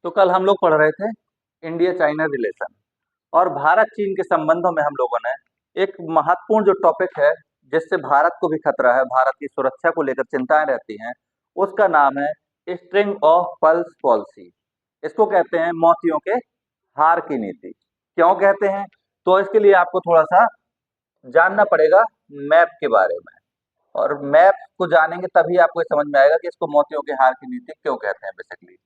तो कल हम लोग पढ़ रहे थे इंडिया चाइना रिलेशन और भारत चीन के संबंधों में हम लोगों ने एक महत्वपूर्ण जो टॉपिक है जिससे भारत को भी खतरा है, भारत की सुरक्षा को लेकर चिंताएं रहती हैं, उसका नाम है स्ट्रिंग ऑफ पल्स पॉलिसी। इसको कहते हैं मोतियों के हार की नीति। क्यों कहते हैं? तो इसके लिए आपको थोड़ा सा जानना पड़ेगा मैप के बारे में, और मैप को जानेंगे तभी आपको ये समझ में आएगा कि इसको मोतियों के हार की नीति क्यों कहते हैं बेसिकली।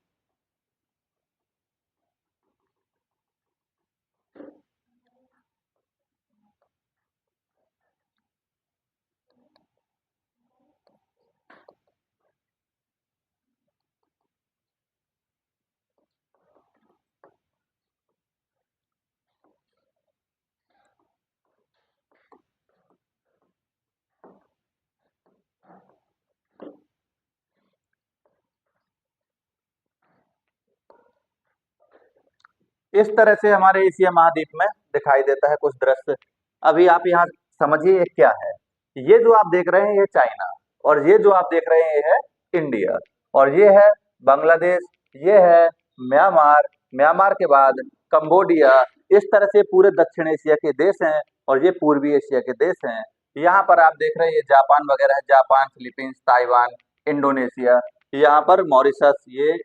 इस तरह से हमारे एशिया महाद्वीप में दिखाई देता है कुछ दृश्य। अभी आप यहाँ समझिए ये क्या है। ये जो आप देख रहे हैं ये चाइना, और ये जो आप देख रहे हैं ये है इंडिया, और ये है बांग्लादेश, ये है म्यांमार, म्यांमार के बाद कंबोडिया। इस तरह से पूरे दक्षिण एशिया के देश हैं और ये पूर्वी एशिया के देश हैं। यहाँ पर आप देख रहे हैं ये जापान वगैरह है, जापान, फिलीपींस, ताइवान, इंडोनेशिया, यहाँ पर मॉरिशस, ये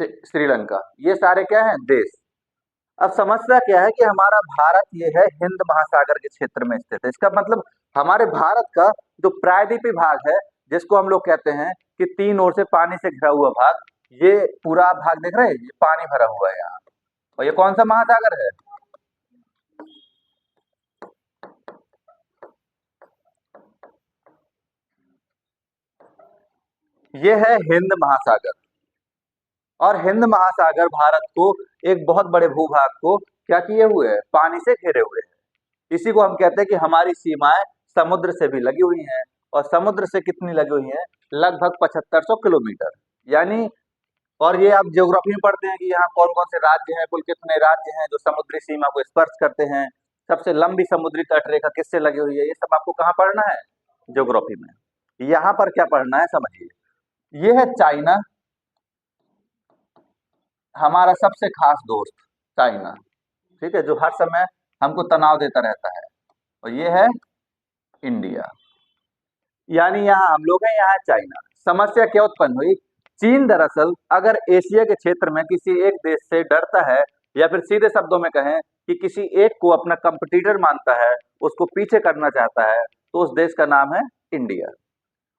श्रीलंका, ये सारे क्या हैं देश। अब समस्या क्या है कि हमारा भारत ये है हिंद महासागर के क्षेत्र में स्थित है। इसका मतलब हमारे भारत का जो प्रायद्वीपीय भाग है, जिसको हम लोग कहते हैं कि तीन ओर से पानी से घिरा हुआ भाग, ये पूरा भाग देख रहे हैं, ये पानी भरा हुआ है यहाँ। और ये कौन सा महासागर है? ये है हिंद महासागर। और हिंद महासागर भारत को, एक बहुत बड़े भूभाग को क्या किए हुए है, पानी से घिरे हुए हैं। इसी को हम कहते हैं कि हमारी सीमाएं समुद्र से भी लगी हुई हैं। और समुद्र से कितनी लगी हुई हैं? लगभग 7500 किलोमीटर। यानी, और ये आप ज्योग्राफी में पढ़ते हैं कि यहाँ कौन कौन से राज्य हैं, कुल कितने राज्य हैं जो समुद्री सीमा को स्पर्श करते हैं, सबसे लंबी समुद्री तटरेखा किससे लगी हुई है, ये सब आपको कहाँ पढ़ना है? ज्योग्राफी में। यहाँ पर क्या पढ़ना है समझिए। ये है चाइना, हमारा सबसे खास दोस्त चाइना, ठीक है, जो हर समय हमको तनाव देता रहता है। और ये है इंडिया, यानी यहाँ हम लोग हैं, यहाँ है चाइना। समस्या क्या उत्पन्न हुई? चीन दरअसल अगर एशिया के क्षेत्र में किसी एक देश से डरता है, या फिर सीधे शब्दों में कहें कि किसी एक को अपना कंपटीटर मानता है, उसको पीछे करना चाहता है, तो उस देश का नाम है इंडिया।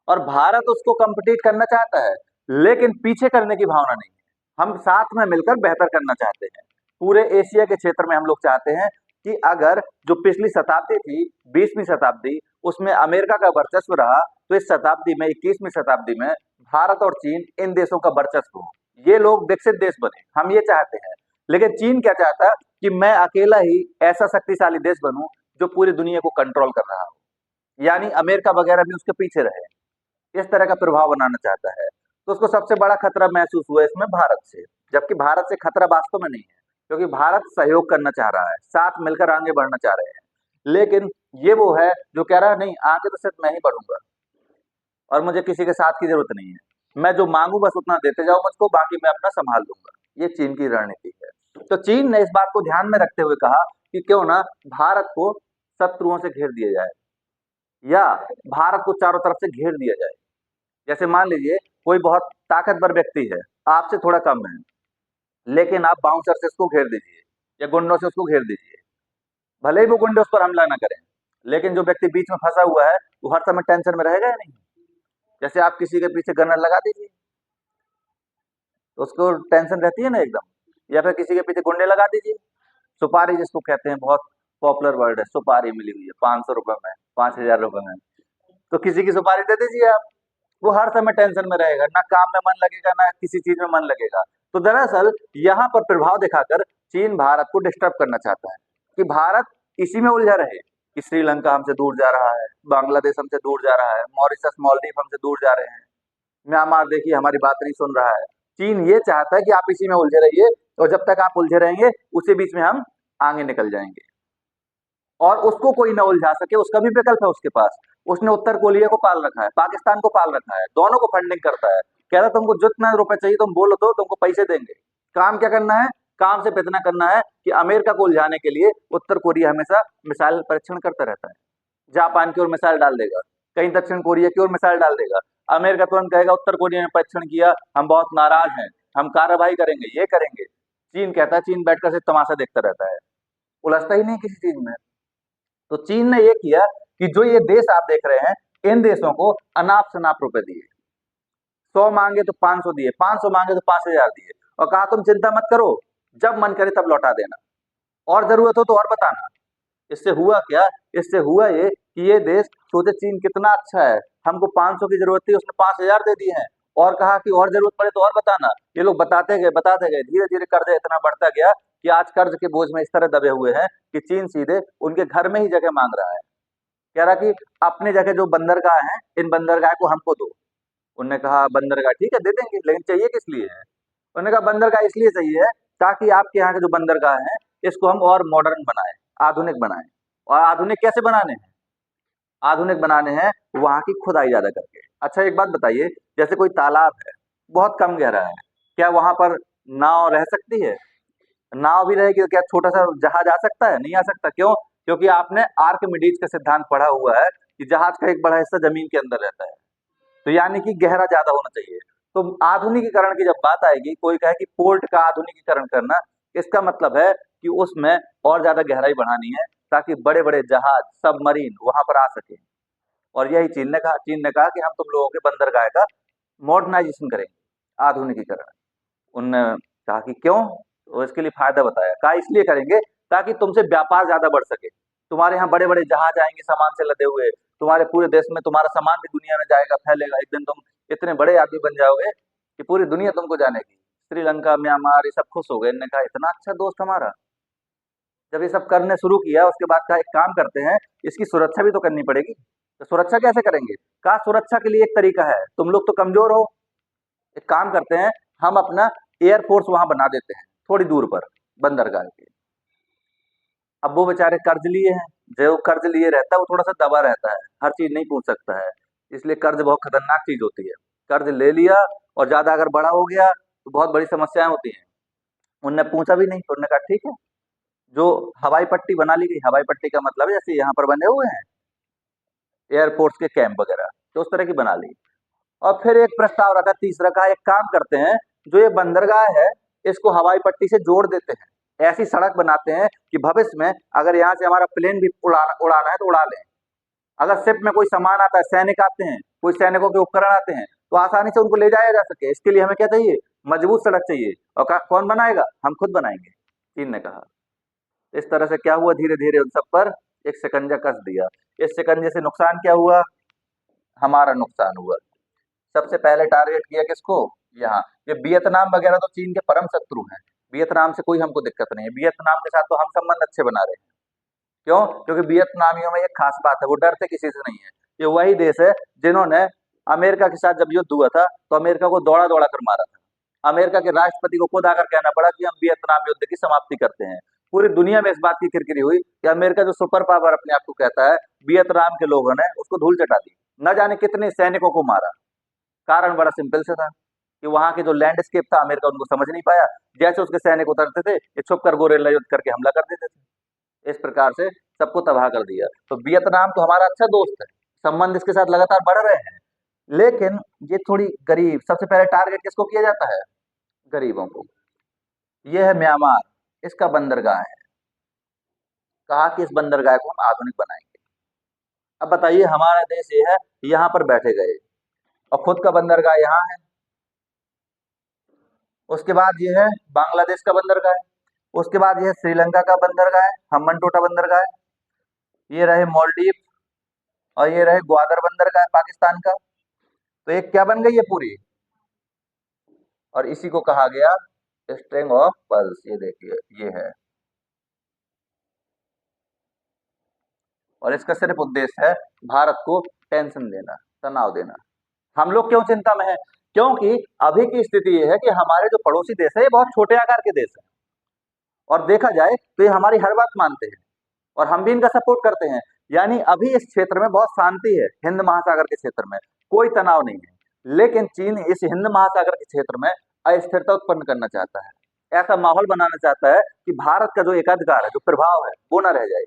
और भारत उसको कंपटीट करना चाहता है, लेकिन पीछे करने की भावना नहीं है। हम साथ में मिलकर बेहतर करना चाहते हैं। पूरे एशिया के क्षेत्र में हम लोग चाहते हैं कि अगर जो पिछली शताब्दी थी, 20वीं शताब्दी, उसमें अमेरिका का वर्चस्व रहा, तो इस शताब्दी में, 21वीं शताब्दी में, भारत और चीन इन देशों का वर्चस्व हो, ये लोग विकसित देश बने, हम ये चाहते हैं। लेकिन चीन क्या चाहता है कि मैं अकेला ही ऐसा शक्तिशाली देश बनूं जो पूरी दुनिया को कंट्रोल कर रहा हो, यानी अमेरिका वगैरह भी उसके पीछे रहे, इस तरह का प्रभाव बनाना चाहता है। तो उसको सबसे बड़ा खतरा महसूस हुआ इसमें भारत से, जबकि भारत से खतरा वास्तव में नहीं है, क्योंकि भारत सहयोग करना चाह रहा है, साथ मिलकर आगे बढ़ना चाह रहे हैं। लेकिन ये वो है जो कह रहा है नहीं, आगे तो सिर्फ मैं ही बढ़ूंगा और मुझे किसी के साथ की जरूरत नहीं है, मैं जो मांगू बस उतना देते जाओ मुझको, बाकी मैं अपना संभाल लूंगा। ये चीन की रणनीति है। तो चीन ने इस बात को ध्यान में रखते हुए कहा कि क्यों ना भारत को शत्रुओं से घेर दिया जाए, या भारत को चारों तरफ से घेर दिया जाए। जैसे मान लीजिए कोई बहुत ताकतवर व्यक्ति है, आपसे थोड़ा कम है, लेकिन आप बाउंसर से उसको घेर दीजिए या गुंडों से उसको घेर दीजिए। भले ही वो गुंडे उस पर हमला ना करें, लेकिन जो व्यक्ति बीच में फंसा हुआ है वो हर समय टेंशन में रहेगा या नहीं? जैसे आप किसी के पीछे गनर लगा दीजिए तो उसको टेंशन रहती है ना एकदम। या फिर किसी के पीछे गुंडे लगा दीजिए, सुपारी जिसको कहते हैं, बहुत पॉपुलर वर्ड है, सुपारी मिली हुई है 500 रुपए में, 5000 रुपए में, तो किसी की सुपारी दे दीजिए आप। वो हर समय टेंशन में रहेगा, ना काम में मन लगेगा, ना किसी चीज में मन लगेगा। तो दरअसल यहाँ पर प्रभाव दिखाकर चीन भारत को डिस्टर्ब करना चाहता है कि भारत इसी में उलझा रहे, कि श्रीलंका हमसे दूर जा रहा है, बांग्लादेश हमसे दूर जा रहा है, मॉरिशस, मालदीव हमसे दूर जा रहे हैं, म्यांमार देखिए हमारी बात नहीं सुन रहा है। चीन ये चाहता है कि आप इसी में उलझे रहिए, और जब तक आप उलझे रहेंगे उसी बीच में हम आगे निकल जाएंगे, और उसको कोई ना उलझा सके उसका भी विकल्प है उसके पास। उसने उत्तर कोरिया को पाल रखा है, पाकिस्तान को पाल रखा है, दोनों को फंडिंग करता है, कह रहा तुमको जितना रुपए चाहिए तुम बोलो तो तुमको पैसे देंगे। काम क्या करना है? काम सिर्फ इतना करना है कि अमेरिका को उलझाने के लिए उत्तर कोरिया हमेशा मिसाइल परीक्षण करता रहता है। जापान की ओर मिसाइल डाल देगा, कहीं दक्षिण कोरिया की ओर मिसाइल डाल देगा। अमेरिका तुरंत कहेगा उत्तर कोरिया ने परीक्षण किया, हम बहुत नाराज हैं, हम कार्रवाई करेंगे, ये करेंगे। चीन कहता है, चीन बैठकर सिर्फ तमाशा देखता रहता है, उलझता ही नहीं किसी चीज में। तो चीन ने ये किया कि जो ये देश आप देख रहे हैं, इन देशों को अनाप शनाप रुपए दिए। 100 मांगे तो 500 दिए, 500 मांगे तो 5,000 दिए, और कहा तुम चिंता मत करो, जब मन करे तब लौटा देना, और जरूरत हो तो और बताना। इससे हुआ क्या? इससे हुआ ये कि ये देश सोचे चीन कितना अच्छा है, हमको 500 की जरूरत थी, उसने 5,000 दे दिए हैं, और कहा कि और जरूरत पड़े तो और बताना। ये लोग बताते गए, धीरे धीरे कर्ज इतना बढ़ता गया कि आज कर्ज के बोझ में इस तरह दबे हुए हैं कि चीन सीधे उनके घर में ही जगह मांग रहा है। कह रहा कि अपने जगह जो बंदरगाह है, इन बंदरगाह को हमको दो। उन्होंने कहा बंदरगाह ठीक है दे देंगे, लेकिन चाहिए किस लिए है? उन्होंने कहा बंदरगाह इसलिए चाहिए है ताकि आपके यहाँ के जो बंदरगाह है, इसको हम और मॉडर्न बनाएं, आधुनिक बनाएं। और आधुनिक कैसे बनाने हैं? आधुनिक बनाने हैं वहां की खुदाई ज्यादा करके। अच्छा एक बात बताइए, जैसे कोई तालाब है, बहुत कम गहरा है, क्या वहां पर नाव रह सकती है? नाव भी रहेगी तो क्या छोटा सा जहाज आ सकता है? नहीं आ सकता। क्यों? क्योंकि आपने आर्किमिडीज का सिद्धांत पढ़ा हुआ है कि जहाज का एक बड़ा हिस्सा जमीन के अंदर रहता है, तो यानी कि गहरा ज्यादा होना चाहिए। तो आधुनिकीकरण की जब बात आएगी, कोई कहे कि पोर्ट का आधुनिकीकरण करना, इसका मतलब है कि उसमें और ज्यादा गहराई बढ़ानी है ताकि बड़े बड़े जहाज, सबमरीन वहां पर आ सके। और यही चीन ने कहा कि हम तुम लोगों के बंदरगाह का मॉडर्नाइजेशन करेंगे, आधुनिकीकरण। उनने कहा कि क्यों? तो इसके लिए फायदा बताया, कहा इसलिए करेंगे ताकि तुमसे व्यापार ज्यादा बढ़ सके, तुम्हारे यहाँ बड़े बड़े जहाज आएंगे सामान से लदे हुए, तुम्हारे पूरे देश में तुम्हारा सामान भी दुनिया में जाएगा, फैलेगा, एक दिन तुम इतने बड़े आदमी बन जाओगे कि पूरी दुनिया तुमको जानेगी। श्रीलंका, म्यांमार, ये सब खुश हो गए। इन्होंने कहा इतना अच्छा दोस्त हमारा। जब ये सब करने शुरू किया, उसके बाद कहा एक काम करते हैं, इसकी सुरक्षा भी तो करनी पड़ेगी। तो सुरक्षा कैसे करेंगे? कहा सुरक्षा के लिए एक तरीका है, तुम लोग तो कमजोर हो, एक काम करते हैं, हम अपना एयरफोर्स वहां बना देते हैं थोड़ी दूर पर, बंदरगाह के। अब वो बेचारे कर्ज लिए हैं, जो कर्ज लिए रहता है वो थोड़ा सा दबा रहता है, हर चीज नहीं पूछ सकता है, इसलिए कर्ज बहुत खतरनाक चीज होती है। कर्ज ले लिया और ज्यादा अगर बड़ा हो गया तो बहुत बड़ी समस्याएं होती हैं। उनने पूछा भी नहीं, तो उन्होंने कहा ठीक है, जो हवाई पट्टी बना ली गई, हवाई पट्टी का मतलब है जैसे यहाँ पर बने हुए हैं एयरपोर्ट्स के कैंप वगैरह, तो उस तरह की बना ली। और फिर एक प्रस्ताव रखा, तीसरा, का एक काम करते हैं, जो ये बंदरगाह है इसको हवाई पट्टी से जोड़ देते हैं, ऐसी सड़क बनाते हैं कि भविष्य में अगर यहाँ से हमारा प्लेन भी उड़ाना है तो उड़ा लें। अगर शिप में कोई सामान आता है, सैनिक आते हैं, कोई सैनिकों के उपकरण आते हैं, तो आसानी से उनको ले जाया जा सके। इसके लिए हमें क्या चाहिए? मजबूत सड़क चाहिए। और कौन बनाएगा? हम खुद बनाएंगे, चीन ने कहा। इस तरह से क्या हुआ, धीरे धीरे उन सब पर एक शिकंजा कस दिया। इस शिकंजे से नुकसान क्या हुआ? हमारा नुकसान हुआ। सबसे पहले टारगेट किया किसको? यहाँ ये वियतनाम वगैरह तो चीन के परम शत्रु हैं, वियतनाम से कोई हमको दिक्कत नहीं है, वियतनाम के साथ तो हम संबंध अच्छे बना रहे हैं। क्यों? क्योंकि वियतनामियों में एक खास बात है, वो डरते किसी से नहीं है। ये वही देश है जिन्होंने अमेरिका के साथ जब युद्ध हुआ था तो अमेरिका को दौड़ा दौड़ा कर मारा था। अमेरिका के राष्ट्रपति को खुद आकर कहना पड़ा कि हम वियतनाम युद्ध की समाप्ति करते हैं। पूरी दुनिया में इस बात की किरकिरी हुई कि अमेरिका जो सुपर पावर अपने आप को कहता है, वियतनाम के लोगों ने उसको धूल चटा दी, न जाने कितने सैनिकों को मारा। कारण बड़ा सिंपल से था कि वहां के जो लैंडस्केप था, अमेरिका उनको समझ नहीं पाया। जैसे उसके सैनिक उतरते थे, ये छुप कर गोरेला युद्ध करके हमला कर देते थे। इस प्रकार से सबको तबाह कर दिया। तो वियतनाम तो हमारा अच्छा दोस्त है, संबंध इसके साथ लगातार बढ़ रहे हैं, लेकिन ये थोड़ी गरीब, सबसे पहले टारगेट किसको किया जाता है? गरीबों को। ये है म्यांमार, इसका बंदरगाह है। कहा कि इस बंदरगाह को हम आधुनिक बनाएंगे। अब बताइए, हमारा देश ये है, यहाँ पर बैठे गए और खुद का बंदरगाह यहाँ है। उसके बाद ये है बांग्लादेश का बंदरगाह है, उसके बाद ये है श्रीलंका का बंदरगाह है, हम्बन टोटा बंदरगाह है, ये रहे मालदीव, और ये रहे ग्वादर बंदरगाह है पाकिस्तान का। तो एक क्या बन गई है पूरी, और इसी को कहा गया स्ट्रिंग ऑफ पर्ल्स। ये देखिए, ये है, और इसका सिर्फ उद्देश्य है भारत को टेंशन देना, तनाव देना। हम लोग क्यों चिंता में है? क्योंकि अभी की स्थिति ये है कि हमारे जो पड़ोसी देश है ये बहुत छोटे आकार के देश है, और देखा जाए तो ये हमारी हर बात मानते हैं और हम भी इनका सपोर्ट करते हैं। यानी अभी इस क्षेत्र में बहुत शांति है, हिंद महासागर के क्षेत्र में कोई तनाव नहीं है। लेकिन चीन इस हिंद महासागर के क्षेत्र में अस्थिरता उत्पन्न करना चाहता है। ऐसा माहौल बनाना चाहता है कि भारत का जो एकाधिकार है, जो प्रभाव है, वो ना रह जाए।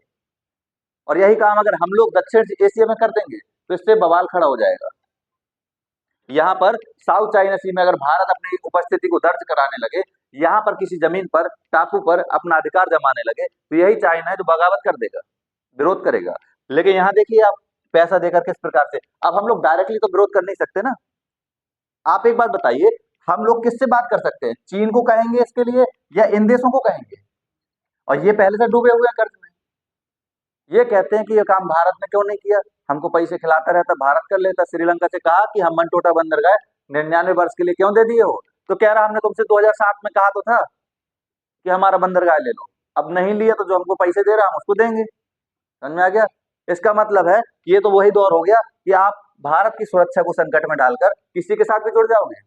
और यही काम अगर हम लोग दक्षिण एशिया में कर देंगे तो इससे बवाल खड़ा हो जाएगा। यहाँ पर साउथ चाइना सी में अगर भारत अपनी उपस्थिति को दर्ज कराने लगे, यहाँ पर किसी जमीन पर, टापू पर अपना अधिकार जमाने लगे, तो यही चाइना है जो बगावत कर देगा, विरोध करेगा। लेकिन यहाँ देखिए आप, पैसा देकर किस प्रकार से, अब हम लोग डायरेक्टली तो विरोध कर नहीं सकते ना। आप एक बात बताइए, हम लोग किससे बात कर सकते हैं? चीन को कहेंगे इसके लिए या इन देशों को कहेंगे? और ये पहले से डूबे हुए हैं कर्ज में। ये कहते हैं कि ये काम भारत ने क्यों नहीं किया, हमको पैसे खिलाता रहता, भारत कर लेता। श्रीलंका से कहा कि हम मनटोटा बंदरगाह 99 वर्ष के लिए क्यों दे दिए हो, तो कह रहा हमने तुमसे 2007 में कहा तो था कि हमारा बंदरगाह ले लो, अब नहीं लिया तो जो हमको पैसे दे रहा हम उसको देंगे। समझ में आ गया? इसका मतलब है कि ये तो वही दौर हो गया कि आप भारत की सुरक्षा को संकट में डालकर किसी के साथ भी जुड़ जाओगे,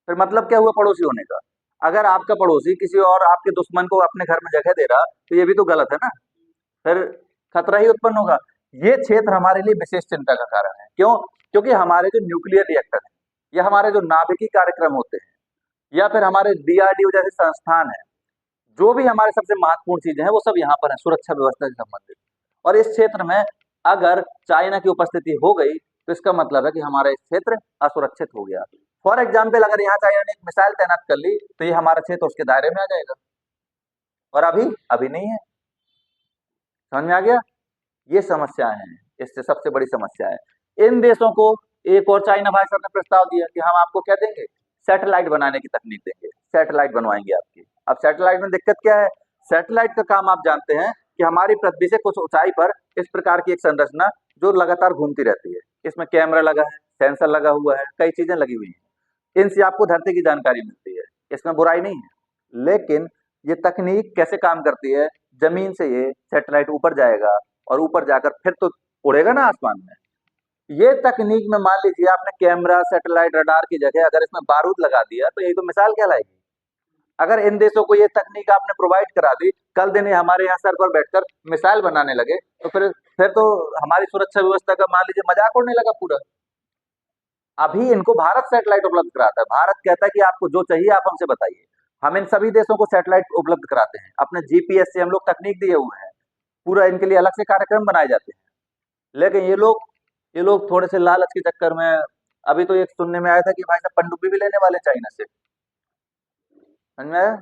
फिर मतलब क्या हुआ पड़ोसी होने का? अगर आपका पड़ोसी किसी और आपके दुश्मन को अपने घर में जगह दे रहा, तो ये भी तो गलत है ना, फिर खतरा ही उत्पन्न होगा। ये क्षेत्र हमारे लिए विशेष चिंता का कारण है। क्यों? क्योंकि हमारे जो न्यूक्लियर रिएक्टर है या हमारे जो नाभिकीय कार्यक्रम होते हैं या फिर हमारे डीआरडीओ जैसे संस्थान है, जो भी हमारे सबसे महत्वपूर्ण चीजें हैं वो सब यहाँ पर है, सुरक्षा व्यवस्था से संबंधित। और इस क्षेत्र में अगर चाइना की उपस्थिति हो गई तो इसका मतलब है कि हमारा इस क्षेत्र असुरक्षित हो गया। फॉर एग्जाम्पल, अगर यहाँ चाइना ने एक मिसाइल तैनात कर ली तो ये हमारा क्षेत्र उसके दायरे में आ जाएगा, और अभी अभी नहीं है। समझ में आ गया? ये समस्याएं हैं, इससे सबसे बड़ी समस्या है इन देशों को। एक और चाइना भाई साहब ने प्रस्ताव दिया कि हम आपको क्या देंगे, सैटेलाइट बनाने की तकनीक देंगे, सैटेलाइट बनवाएंगे आपकी। अब सैटेलाइट में दिक्कत क्या है? सैटेलाइट का काम आप जानते हैं कि हमारी पृथ्वी से कुछ ऊंचाई पर इस प्रकार की एक संरचना जो लगातार घूमती रहती है, इसमें कैमरा लगा है, सेंसर लगा हुआ है, कई चीजें लगी हुई हैं, इनसे आपको धरती की जानकारी मिलती है, इसमें बुराई नहीं है। लेकिन ये तकनीक कैसे काम करती है? जमीन से ये सैटेलाइट ऊपर जाएगा और ऊपर जाकर फिर तो उड़ेगा ना आसमान में। ये तकनीक में मान लीजिए आपने कैमरा, सैटेलाइट, रडार की जगह अगर इसमें बारूद लगा दिया तो ये तो मिसाल कहलाएगी। अगर इन देशों को ये तकनीक आपने प्रोवाइड करा दी, कल दिन ये हमारे यहाँ सर पर बैठकर मिसाइल बनाने लगे, तो फिर तो हमारी सुरक्षा व्यवस्था का मान लीजिए मजाक उड़ने लगा पूरा। अभी इनको भारत सैटेलाइट उपलब्ध कराता है, भारत कहता है कि आपको जो चाहिए आप हमसे बताइए। हम इन सभी देशों को सैटेलाइट उपलब्ध कराते हैं, अपने जीपीएस से हम लोग तकनीक दिए हुए हैं, पूरा इनके लिए अलग से कार्यक्रम बनाए जाते हैं। लेकिन ये लोग थोड़े से लालच के चक्कर में, अभी तो एक सुनने में आया था कि भाई साहब पनडुब्बी भी लेने वाले चाइना से। समझ में आया?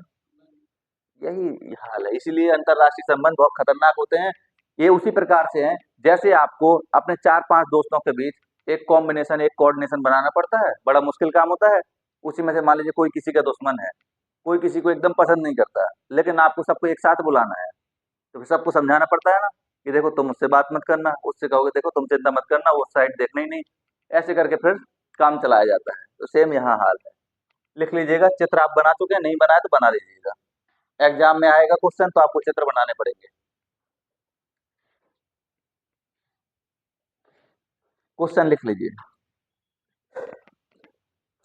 यही हाल है, इसीलिए अंतरराष्ट्रीय संबंध बहुत खतरनाक होते हैं। ये उसी प्रकार से हैं जैसे आपको अपने 4-5 दोस्तों के बीच एक कॉम्बिनेशन, एक कोऑर्डिनेशन बनाना पड़ता है, बड़ा मुश्किल काम होता है। उसी में से मान लीजिए कोई किसी का दुश्मन है, कोई किसी को एकदम पसंद नहीं करता, लेकिन आपको सबको एक साथ बुलाना है, तो फिर सबको समझाना पड़ता है ना कि देखो तुम मुझसे बात मत करना, उससे कहोगे देखो तुम चिंता मत करना, वो साइड देखना ही नहीं। ऐसे करके फिर काम चलाया जाता है। तो सेम यहाँ हाल है। लिख लीजिएगा, चित्र आप बना चुके हैं, नहीं बनाए तो बना लीजिएगा, एग्जाम में आएगा क्वेश्चन तो आपको चित्र बनाने पड़ेंगे। क्वेश्चन लिख लीजिए।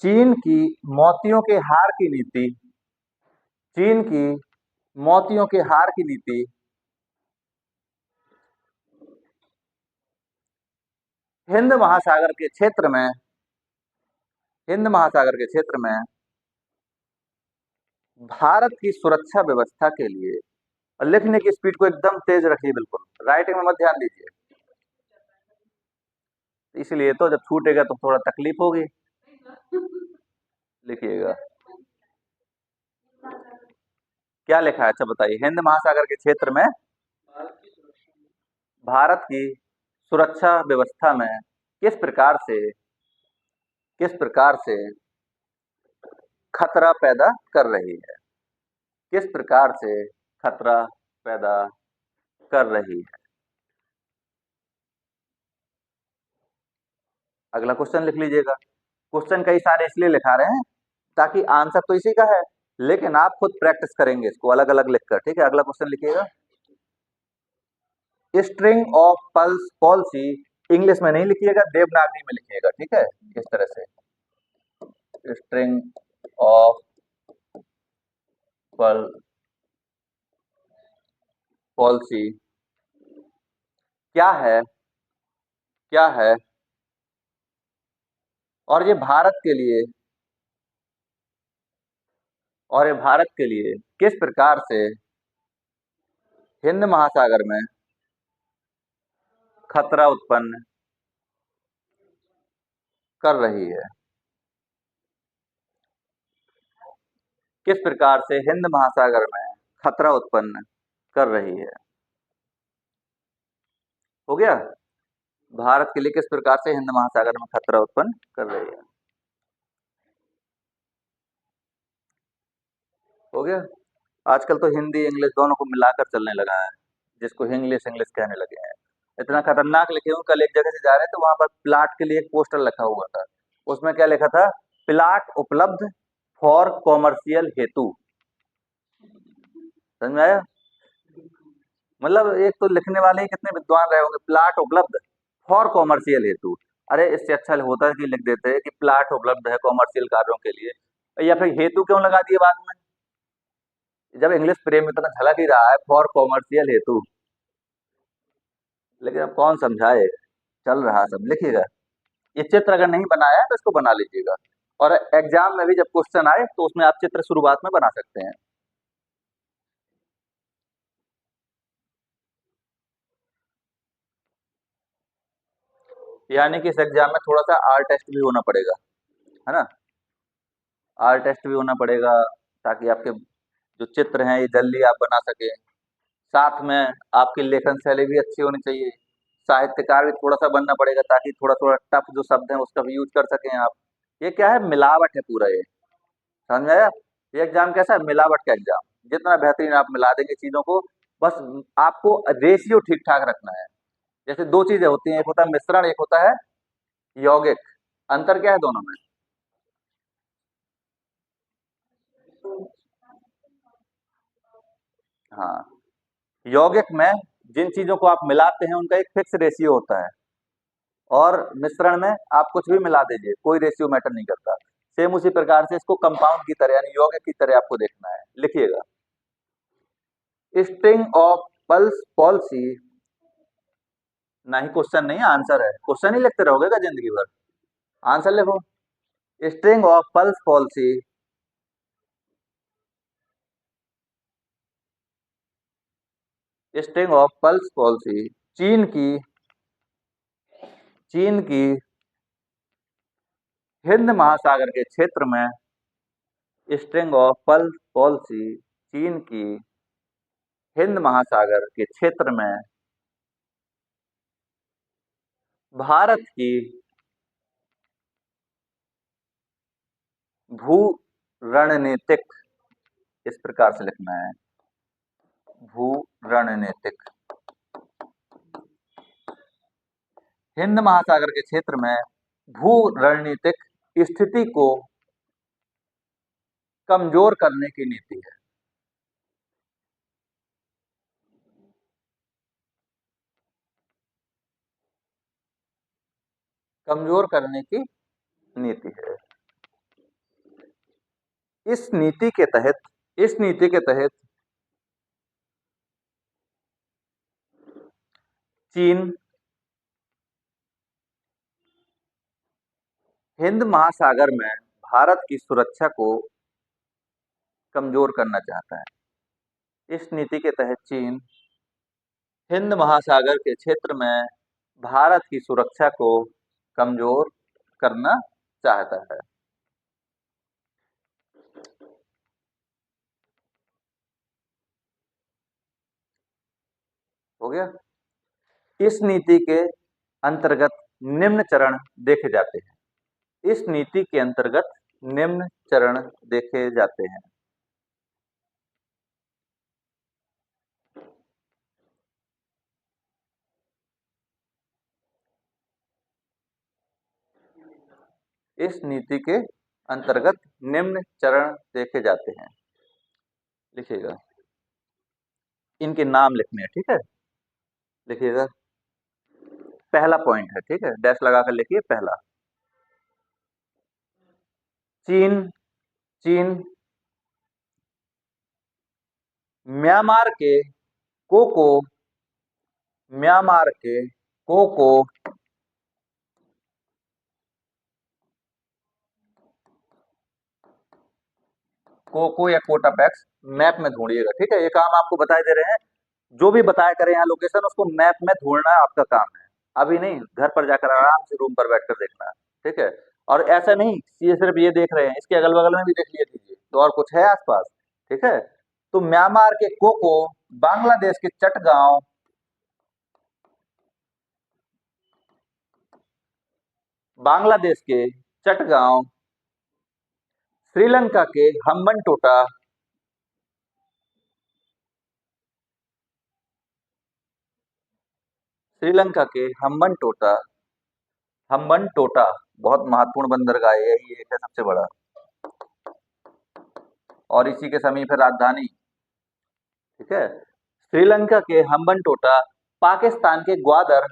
चीन की मोतियों के हार की नीति, चीन की मोतियों के हार की नीति हिंद महासागर के क्षेत्र में, हिंद महासागर के क्षेत्र में भारत की सुरक्षा व्यवस्था के लिए, और लिखने की स्पीड को एकदम तेज रखिए, बिल्कुल राइटिंग में मत ध्यान दीजिए, इसलिए तो जब छूटेगा तो थोड़ा तकलीफ होगी। लिखिएगा क्या लिखा है, अच्छा बताइए। हिंद महासागर के क्षेत्र में भारत की सुरक्षा व्यवस्था में किस प्रकार से, किस प्रकार से खतरा पैदा कर रही है, किस प्रकार से खतरा पैदा कर रही है। अगला क्वेश्चन लिख लीजिएगा। क्वेश्चन कई सारे इसलिए लिखा रहे हैं ताकि आंसर तो इसी का है, लेकिन आप खुद प्रैक्टिस करेंगे इसको अलग अलग लिखकर, ठीक है? अगला क्वेश्चन लिखिएगा। String of pulse policy, English में नहीं लिखिएगा, देवनागरी में लिखिएगा, ठीक है? इस तरह से, स्ट्रिंग ऑफ पल पॉलिसी क्या है, क्या है, और ये भारत के लिए, और ये भारत के लिए किस प्रकार से हिंद महासागर में खतरा उत्पन्न कर रही है। किस प्रकार से हिंद महासागर में खतरा उत्पन्न कर रही है। हो गया। भारत के लिए किस प्रकार से हिंद महासागर में खतरा उत्पन्न कर रही है। हो गया। आजकल तो हिंदी इंग्लिश दोनों को मिलाकर चलने लगा है, जिसको इंग्लिश इंग्लिश कहने लगे हैं। इतना खतरनाक लिखे हूँ, कल एक जगह से जा रहे थे, वहां पर प्लाट के लिए एक पोस्टर लिखा हुआ था। उसमें क्या लिखा था? प्लाट उपलब्ध फॉर कॉमर्शियल हेतु। समझ में आया? मतलब एक तो लिखने वाले ही कितने विद्वान रहे होंगे, प्लाट उपलब्ध फॉर कॉमर्शियल हेतु। अरे इससे अच्छा होता है कि लिख देते कि प्लाट उपलब्ध है कॉमर्शियल कार्यों के लिए, या फिर हेतु क्यों लगा दिए बाद में, जब इंग्लिश प्रेम इतना झलक ही रहा है फॉर कॉमर्शियल हेतु। लेकिन अब कौन समझाए, चल रहा सब, लिखिएगा। ये चित्र अगर नहीं बनाया है तो इसको बना लीजिएगा, और एग्जाम में भी जब क्वेश्चन आए तो उसमें आप चित्र शुरुआत में बना सकते हैं। यानी कि इस एग्जाम में थोड़ा सा आर टेस्ट भी होना पड़ेगा, है ना? आर टेस्ट भी होना पड़ेगा, ताकि आपके जो चित्र हैं ये जल्दी आप बना सके। साथ में आपकी लेखन शैली भी अच्छी होनी चाहिए। साहित्यकार भी थोड़ा सा बनना पड़ेगा, ताकि थोड़ा थोड़ा टफ जो शब्द हैं उसका भी यूज कर सकें आप। ये क्या है, मिलावट है पूरा ये। समझ में आया? ये एग्जाम कैसा है, मिलावट का एग्जाम। जितना बेहतरीन आप मिला देंगे चीजों को, बस आपको रेशियो ठीक ठाक रखना है। जैसे दो चीजें होती हैं, एक होता है मिश्रण, एक होता है यौगिक। अंतर क्या है दोनों में? हाँ, यौगिक में जिन चीजों को आप मिलाते हैं उनका एक फिक्स रेशियो होता है, और मिश्रण में आप कुछ भी मिला दीजिए, कोई रेशियो मैटर नहीं करता। सेम उसी प्रकार से इसको कंपाउंड की तरह यानी यौगिक की तरह आपको देखना है। लिखिएगा, स्ट्रिंग ऑफ पल्स पॉलिसी। नहीं, क्वेश्चन नहीं आंसर है, क्वेश्चन ही लिखते रहोगे क्या जिंदगी भर? आंसर लिखो। String of pulse policy string of pulse policy चीन की चीन की हिंद महासागर के क्षेत्र में स्ट्रिंग ऑफ पल्स पॉलिसी चीन की हिंद महासागर के क्षेत्र में भारत की भू रणनीतिक, इस प्रकार से लिखना है, भू रणनीतिक, हिंद महासागर के क्षेत्र में भू रणनीतिक स्थिति को कमजोर करने की नीति है। कमजोर करने की नीति है। इस नीति के तहत इस नीति के तहत चीन हिंद महासागर में भारत की सुरक्षा को कमजोर करना चाहता है। इस नीति के तहत चीन हिंद महासागर के क्षेत्र में भारत की सुरक्षा को कमजोर करना चाहता है। हो गया। इस नीति के अंतर्गत निम्न चरण देखे जाते हैं। इस नीति के अंतर्गत निम्न चरण देखे जाते हैं। इस नीति के अंतर्गत निम्न चरण देखे जाते हैं। लिखिएगा, इनके नाम लिखने हैं, ठीक है? लिखिएगा, पहला पॉइंट है, ठीक है, डैश लगाकर लिखिए। पहला, चीन चीन म्यांमार के कोको म्यांमार के कोको कोको या कोटापैक्स मैप में ढूंढिएगा, ठीक है। ये काम आपको बताए दे रहे हैं, जो भी बताया करें यहाँ लोकेशन, उसको मैप में ढूंढना आपका काम है। अभी नहीं, घर पर जाकर आराम से रूम पर बैठकर देखना है, ठीक है। और ऐसा नहीं ये सिर्फ ये देख रहे हैं, इसके अगल बगल में भी देख लिया कीजिए, तो और कुछ है आसपास, ठीक है। तो म्यांमार के कोको, बांग्लादेश के चटगांव, बांग्लादेश के चटगांव, श्रीलंका के हम्बनटोटा, श्रीलंका के हम्बनटोटा, हम्बनटोटा बहुत महत्वपूर्ण बंदरगाह है, यही एक है सबसे बड़ा, और इसी के समीप है राजधानी, ठीक है। श्रीलंका के हम्बनटोटा, पाकिस्तान के ग्वादर,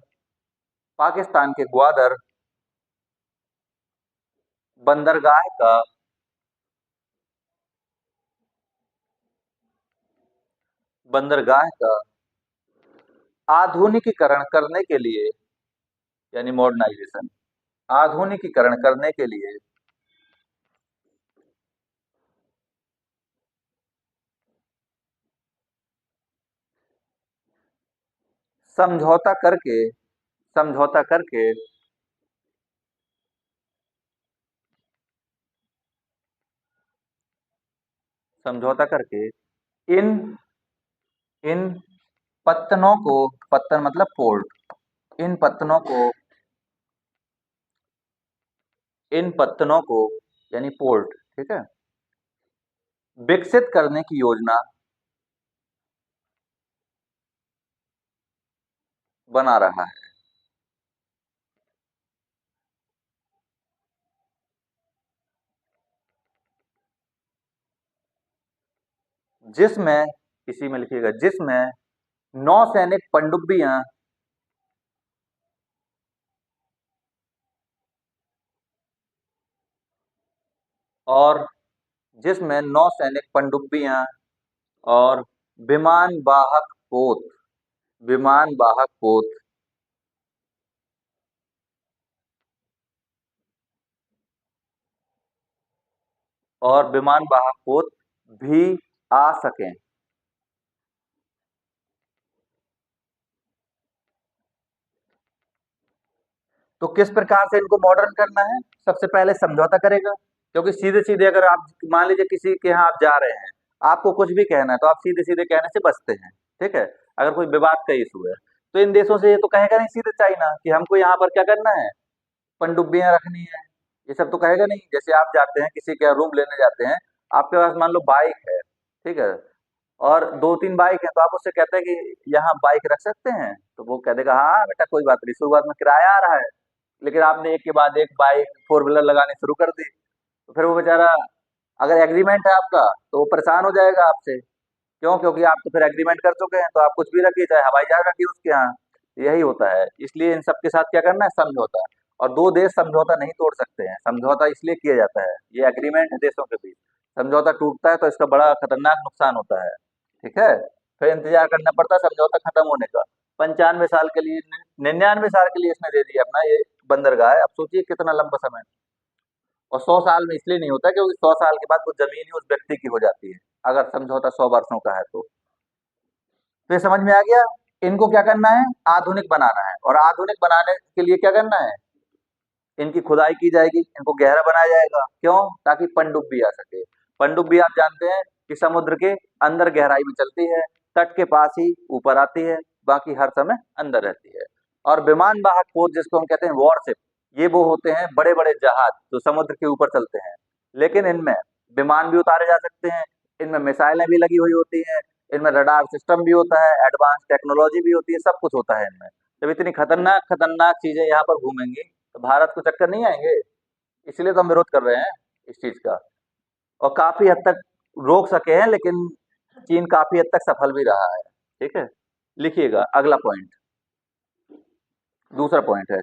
पाकिस्तान के ग्वादर बंदरगाह का, बंदरगाह का आधुनिकीकरण करने के लिए, यानी मॉडर्नाइजेशन, आधुनिकीकरण करने के लिए समझौता करके, समझौता करके समझौता करके इन इन पत्तनों को, पत्तन मतलब पोर्ट, इन पत्तनों को, इन पत्तनों को यानी पोर्ट, ठीक है, विकसित करने की योजना बना रहा है, जिसमें, इसी में लिखिएगा, जिसमें नौसैनिक पनडुब्बियां, और जिसमें नौसैनिक पनडुब्बियां और विमान वाहक पोत, विमान वाहक पोत और विमान वाहक पोत भी आ सकें। तो किस प्रकार से इनको मॉडर्न करना है? सबसे पहले समझौता करेगा, क्योंकि सीधे सीधे अगर आप मान लीजिए किसी के यहाँ आप जा रहे हैं, आपको कुछ भी कहना है तो आप सीधे सीधे कहने से बचते हैं, ठीक है। अगर कोई विवाद का इशू है तो इन देशों से ये तो कहेगा नहीं सीधे चाइना कि हमको यहाँ पर क्या करना है, पनडुब्बियां रखनी है, ये सब तो कहेगा नहीं। जैसे आप जाते हैं किसी के रूम लेने जाते हैं, आपके पास मान लो बाइक है, ठीक है, और दो तीन बाइक है, तो आप उससे कहते हैं कि यहाँ बाइक रख सकते हैं, तो वो कह देगा हाँ बेटा कोई बात नहीं, शुरुआत में किराया आ रहा है। लेकिन आपने एक के बाद एक बाइक फोर व्हीलर लगानी शुरू कर दी, तो फिर वो बेचारा, अगर एग्रीमेंट है आपका तो वो परेशान हो जाएगा आपसे। क्यों? क्योंकि आप तो फिर एग्रीमेंट कर चुके हैं, तो आप कुछ भी रखिए, चाहे हवाई जहाज रखिए उसके यहाँ, यही होता है। इसलिए इन सबके साथ क्या करना है, समझौता। और दो देश समझौता नहीं तोड़ सकते हैं, समझौता इसलिए किया जाता है, ये एग्रीमेंट है देशों के बीच। समझौता टूटता है तो इसका बड़ा खतरनाक नुकसान होता है, ठीक है। फिर इंतजार करना पड़ता है समझौता खत्म होने का। 95 साल के लिए, 99 साल के लिए इसने दे दिया अपना ये बंदरगाह है, अब सोचिए कितना लंबा समय। और 100 साल में इसलिए नहीं होता क्योंकि 100 साल के बाद वो जमीन ही उस व्यक्ति की हो जाती है, अगर समझौता 100 वर्षों का है तो ये समझ में आ गया। इनको क्या करना है, आधुनिक बनाना है, और आधुनिक बनाने के लिए क्या करना है, इनकी खुदाई की जाएगी, इनको गहरा बनाया जाएगा, क्यों? ताकि पनडुब्बी आ सके। पनडुब्बी आप जानते हैं कि समुद्र के अंदर गहराई में चलती है, तट के पास ही ऊपर आती है, बाकी हर समय अंदर रहती है। और विमान वाहक पोत जिसको हम कहते हैं वॉरशिप, ये वो होते हैं बड़े बड़े जहाज जो समुद्र के ऊपर चलते हैं, लेकिन इनमें विमान भी उतारे जा सकते हैं, इनमें मिसाइलें भी लगी हुई होती हैं, इनमें रडार सिस्टम भी होता है, एडवांस टेक्नोलॉजी भी होती है, सब कुछ होता है इनमें। जब इतनी खतरनाक खतरनाक चीजें यहाँ पर घूमेंगी तो भारत को चक्कर नहीं आएंगे। इसलिए तो हम विरोध कर रहे हैं इस चीज का, और काफी हद तक रोक सके हैं, लेकिन चीन काफी हद तक सफल भी रहा है, ठीक है। लिखिएगा अगला पॉइंट, दूसरा पॉइंट है,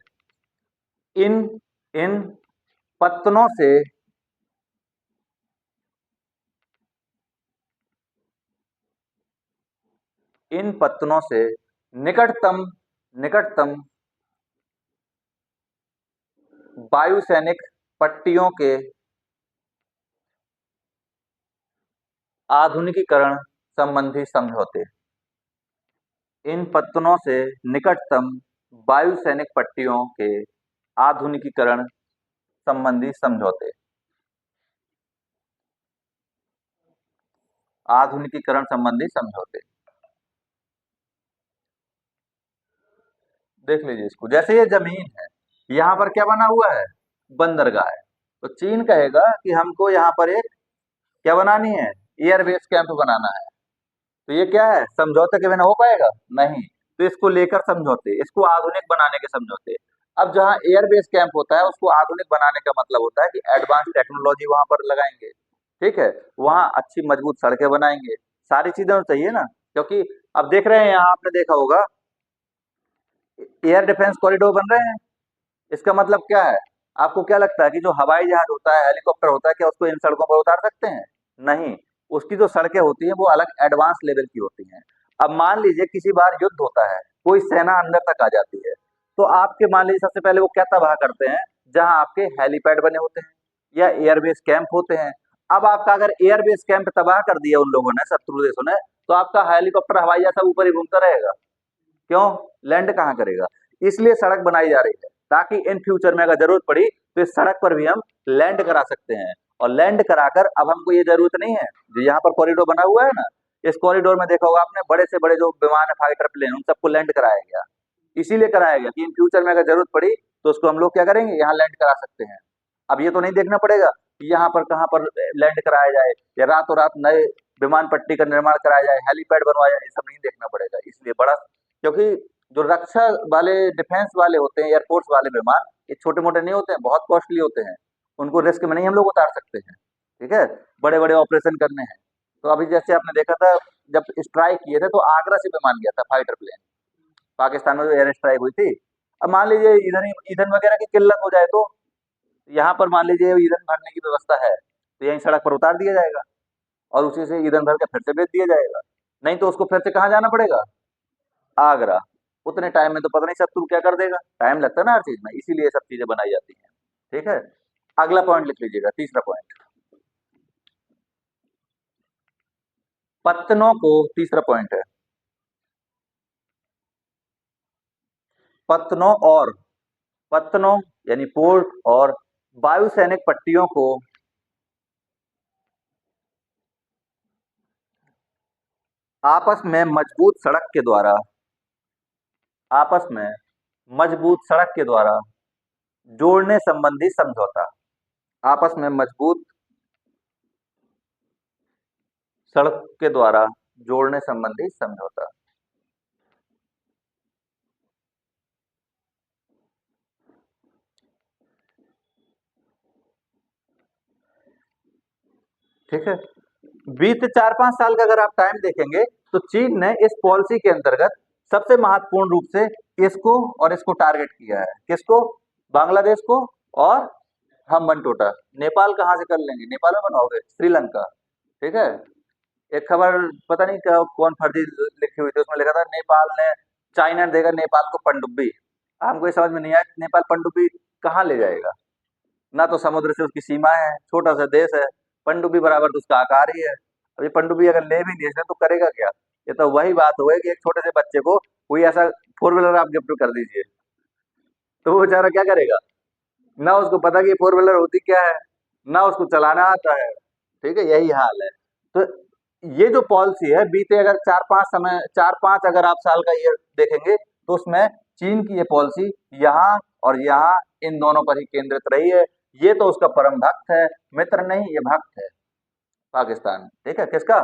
इन इन पत्तनों से, इन पत्तनों से निकटतम, निकटतम वायु सैनिक पट्टियों के, आधुनिकीकरण संबंधी समझौते। इन पत्तनों से निकटतम वायु सैनिक पट्टियों के आधुनिकीकरण संबंधी समझौते। आधुनिकीकरण संबंधी समझौते देख लीजिए इसको। जैसे ये जमीन है, यहाँ पर क्या बना हुआ है, बंदरगाह है। तो चीन कहेगा कि हमको यहाँ पर एक क्या बनानी है, एयरबेस कैंप बनाना है। तो ये क्या है, समझौते के बिना हो पाएगा नहीं। तो इसको लेकर समझौते, इसको आधुनिक बनाने के समझौते। अब जहाँ एयरबेस कैंप होता है उसको आधुनिक बनाने का मतलब होता है कि एडवांस टेक्नोलॉजी वहां पर लगाएंगे, ठीक है, वहां अच्छी मजबूत सड़कें बनाएंगे, सारी चीजें तो चाहिए ना। क्योंकि अब देख रहे हैं यहाँ, आपने देखा होगा एयर डिफेंस कॉरिडोर बन रहे हैं। इसका मतलब क्या है, आपको क्या लगता है कि जो हवाई जहाज होता है, हेलीकॉप्टर होता है, क्या उसको इन सड़कों पर उतार सकते हैं? नहीं। उसकी जो सड़कें होती हैं वो अलग एडवांस लेवल की होती हैं। अब मान लीजिए किसी बार युद्ध होता है, कोई सेना अंदर तक आ जाती है, तो आपके मान लीजिए सबसे पहले वो क्या तबाह करते हैं, जहां आपके हेलीपैड बने होते हैं या एयरबेस कैंप होते हैं। अब आपका अगर एयरबेस कैंप तबाह कर दिया उन लोगों ने, शत्रु देशों ने, तो आपका हेलीकॉप्टर हवाई जहाज सब ऊपर ही घूमता रहेगा। क्यों, लैंड कहाँ करेगा? इसलिए सड़क बनाई जा रही है ताकि इन फ्यूचर में अगर जरूरत पड़ी तो इस सड़क पर भी हम लैंड करा सकते हैं। और लैंड कराकर अब हमको ये जरूरत नहीं है, जो यहाँ पर कॉरिडोर बना हुआ है ना, इस कॉरिडोर में देखा होगा आपने, बड़े से बड़े जो विमान है, फाइटर प्लेन, उन सबको लैंड कराया गया। इसीलिए कराया गया कि इन फ्यूचर में अगर जरूरत पड़ी तो उसको हम लोग क्या करेंगे, यहाँ लैंड करा सकते हैं। अब ये तो नहीं देखना पड़ेगा कि यहाँ पर कहाँ पर लैंड कराया जाए, या रातों रात नए विमान पट्टी का निर्माण कराया जाए, हेलीपैड बनवाया जाए, ये सब नहीं देखना पड़ेगा। इसलिए बड़ा, क्योंकि जो रक्षा वाले, डिफेंस वाले होते हैं, एयरफोर्स वाले विमान, ये छोटे मोटे नहीं होते हैं, बहुत कॉस्टली होते हैं। उनको रिस्क में नहीं हम लोग उतार सकते हैं, ठीक है, बड़े बड़े ऑपरेशन करने हैं। तो अभी जैसे आपने देखा था, जब स्ट्राइक किए थे तो आगरा से विमान गया था, फाइटर प्लेन, पाकिस्तान में जो एयर स्ट्राइक हुई थी। अब मान लीजिए इधर ही ईंधन वगैरह की किल्लत हो जाए, तो यहाँ पर मान लीजिए ईंधन भरने की व्यवस्था है, तो यहीं सड़क पर उतार दिया जाएगा और उसी से ईंधन भर के फिर से बेच दिया जाएगा। नहीं तो उसको फिर से कहाँ जाना पड़ेगा, आगरा। उतने टाइम में तो पता नहीं शत्रु क्या कर देगा, टाइम लगता है ना हर चीज में, इसीलिए ये सब चीजें बनाई जाती हैं, ठीक है। अगला पॉइंट लिख लीजिएगा, तीसरा पॉइंट, पत्तनों को, तीसरा पॉइंट है पत्तनों और, पत्तनों यानी पोर्ट और वायु सैनिक पट्टियों को आपस में मजबूत सड़क के द्वारा, आपस में मजबूत सड़क के द्वारा जोड़ने संबंधी समझौता। आपस में मजबूत सड़क के द्वारा जोड़ने संबंधी समझौता, ठीक है। बीते 4-5 साल का अगर आप टाइम देखेंगे तो चीन ने इस पॉलिसी के अंतर्गत सबसे महत्वपूर्ण रूप से इसको और इसको टारगेट किया है। किसको, बांग्लादेश को, और हम बनटोटा नेपाल कहाँ से कर लेंगे, नेपाल में बनाओगे, श्रीलंका, ठीक है। एक खबर पता नहीं क्या कौन फर्जी लिखी हुई थी, उसमें लिखा था नेपाल ने, चाइना ने देगा नेपाल को पनडुब्बी। हमको ये समझ में नहीं आया नेपाल पनडुब्बी कहाँ ले जाएगा, ना तो समुद्र से उसकी सीमा है, छोटा सा देश है, पनडुब्बी बराबर तो उसका आकार ही है। अब ये पनडुब्बी अगर ले भी लिया तो करेगा क्या? ये तो वही बात हो गई कि एक छोटे से बच्चे को कोई ऐसा फोर व्हीलर आप गिफ्ट कर दीजिए, तो वो बेचारा क्या करेगा, ना उसको पता कि फोर व्हीलर होती क्या है, ना उसको चलाना आता है, ठीक है, यही हाल है। तो ये जो पॉलिसी है, बीते अगर 4-5 अगर आप साल का ये देखेंगे तो उसमें चीन की ये पॉलिसी यहाँ और यहाँ इन दोनों पर ही केंद्रित रही है। ये तो उसका परम भक्त है, मित्र नहीं, ये भक्त है पाकिस्तान, ठीक है, किसका,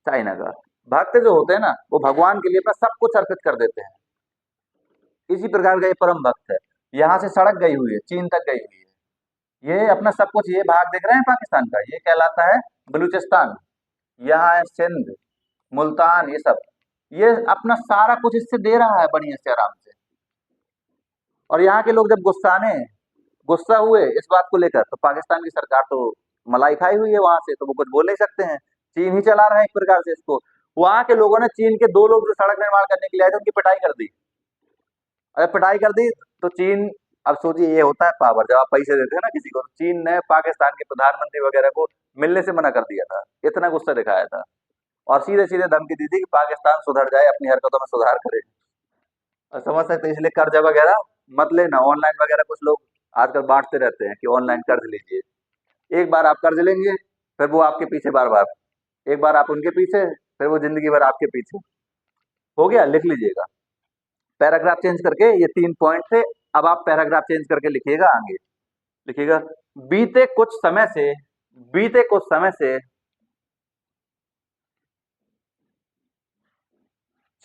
चाइना का। भक्त जो होते हैं ना, वो भगवान के लिए अपना सब कुछ अर्पित कर देते हैं। इसी प्रकार का ये परम भक्त है। यहाँ से सड़क गई हुई है, चीन तक गई हुई है, ये अपना सब कुछ, ये भाग देख रहे हैं पाकिस्तान का, ये कहलाता है बलूचिस्तान। यहाँ है सिंध, मुल्तान, ये सब, ये अपना सारा कुछ इससे दे रहा है बढ़िया से, आराम से। और यहाँ के लोग जब गुस्सा हुए इस बात को लेकर, तो पाकिस्तान की सरकार तो मलाई खाई हुई है वहां से, तो वो कुछ बोल नहीं सकते हैं। चीन ही चला रहा है एक प्रकार से इसको। वहां के लोगों ने चीन के 2 लोग जो सड़क निर्माण करने के लिए आए थे उनकी पिटाई कर दी। अरे पिटाई कर दी तो चीन अब सोचिए, ये होता है पावर। जब आप पैसे देते हैं ना किसी को, तो चीन ने पाकिस्तान के प्रधानमंत्री वगैरह को मिलने से मना कर दिया था, इतना गुस्सा दिखाया था, और सीधे सीधे धमकी दी थी कि पाकिस्तान सुधर जाए, अपनी हरकतों में सुधार करे। और समझ सकते हैं, इसलिए कर्जा वगैरह मत लेना। ऑनलाइन वगैरह कुछ लोग आजकल बांटते रहते हैं कि ऑनलाइन कर्ज लीजिए। एक बार आप कर्ज लेंगे, फिर वो आपके पीछे बार बार, एक बार आप उनके पीछे, फिर वो जिंदगी भर आपके पीछे। हो गया, लिख लीजिएगा। पैराग्राफ चेंज करके, ये 3 पॉइंट थे। अब आप पैराग्राफ चेंज करके लिखिएगा आगे। लिखिएगा, बीते कुछ समय से, बीते कुछ समय से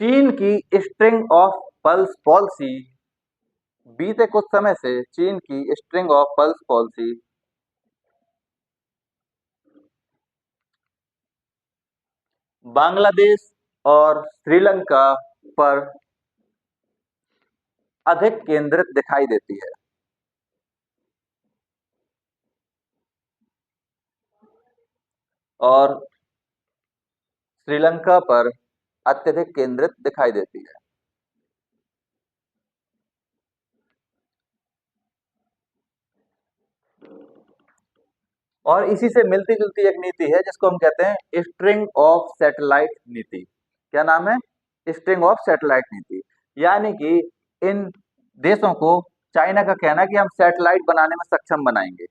चीन की स्ट्रिंग ऑफ पल्स पॉलिसी, बीते कुछ समय से चीन की string of pulse policy Bangladesh और श्रीलंका पर अधिक केंद्रित दिखाई देती है। और श्रीलंका पर अत्यधिक केंद्रित दिखाई देती है। और इसी से मिलती जुलती एक नीति है जिसको हम कहते हैं स्ट्रिंग ऑफ सैटेलाइट नीति। क्या नाम है? स्ट्रिंग ऑफ सैटेलाइट नीति। यानी कि इन देशों को, चाइना का कहना है कि हम सैटेलाइट बनाने में सक्षम बनाएंगे,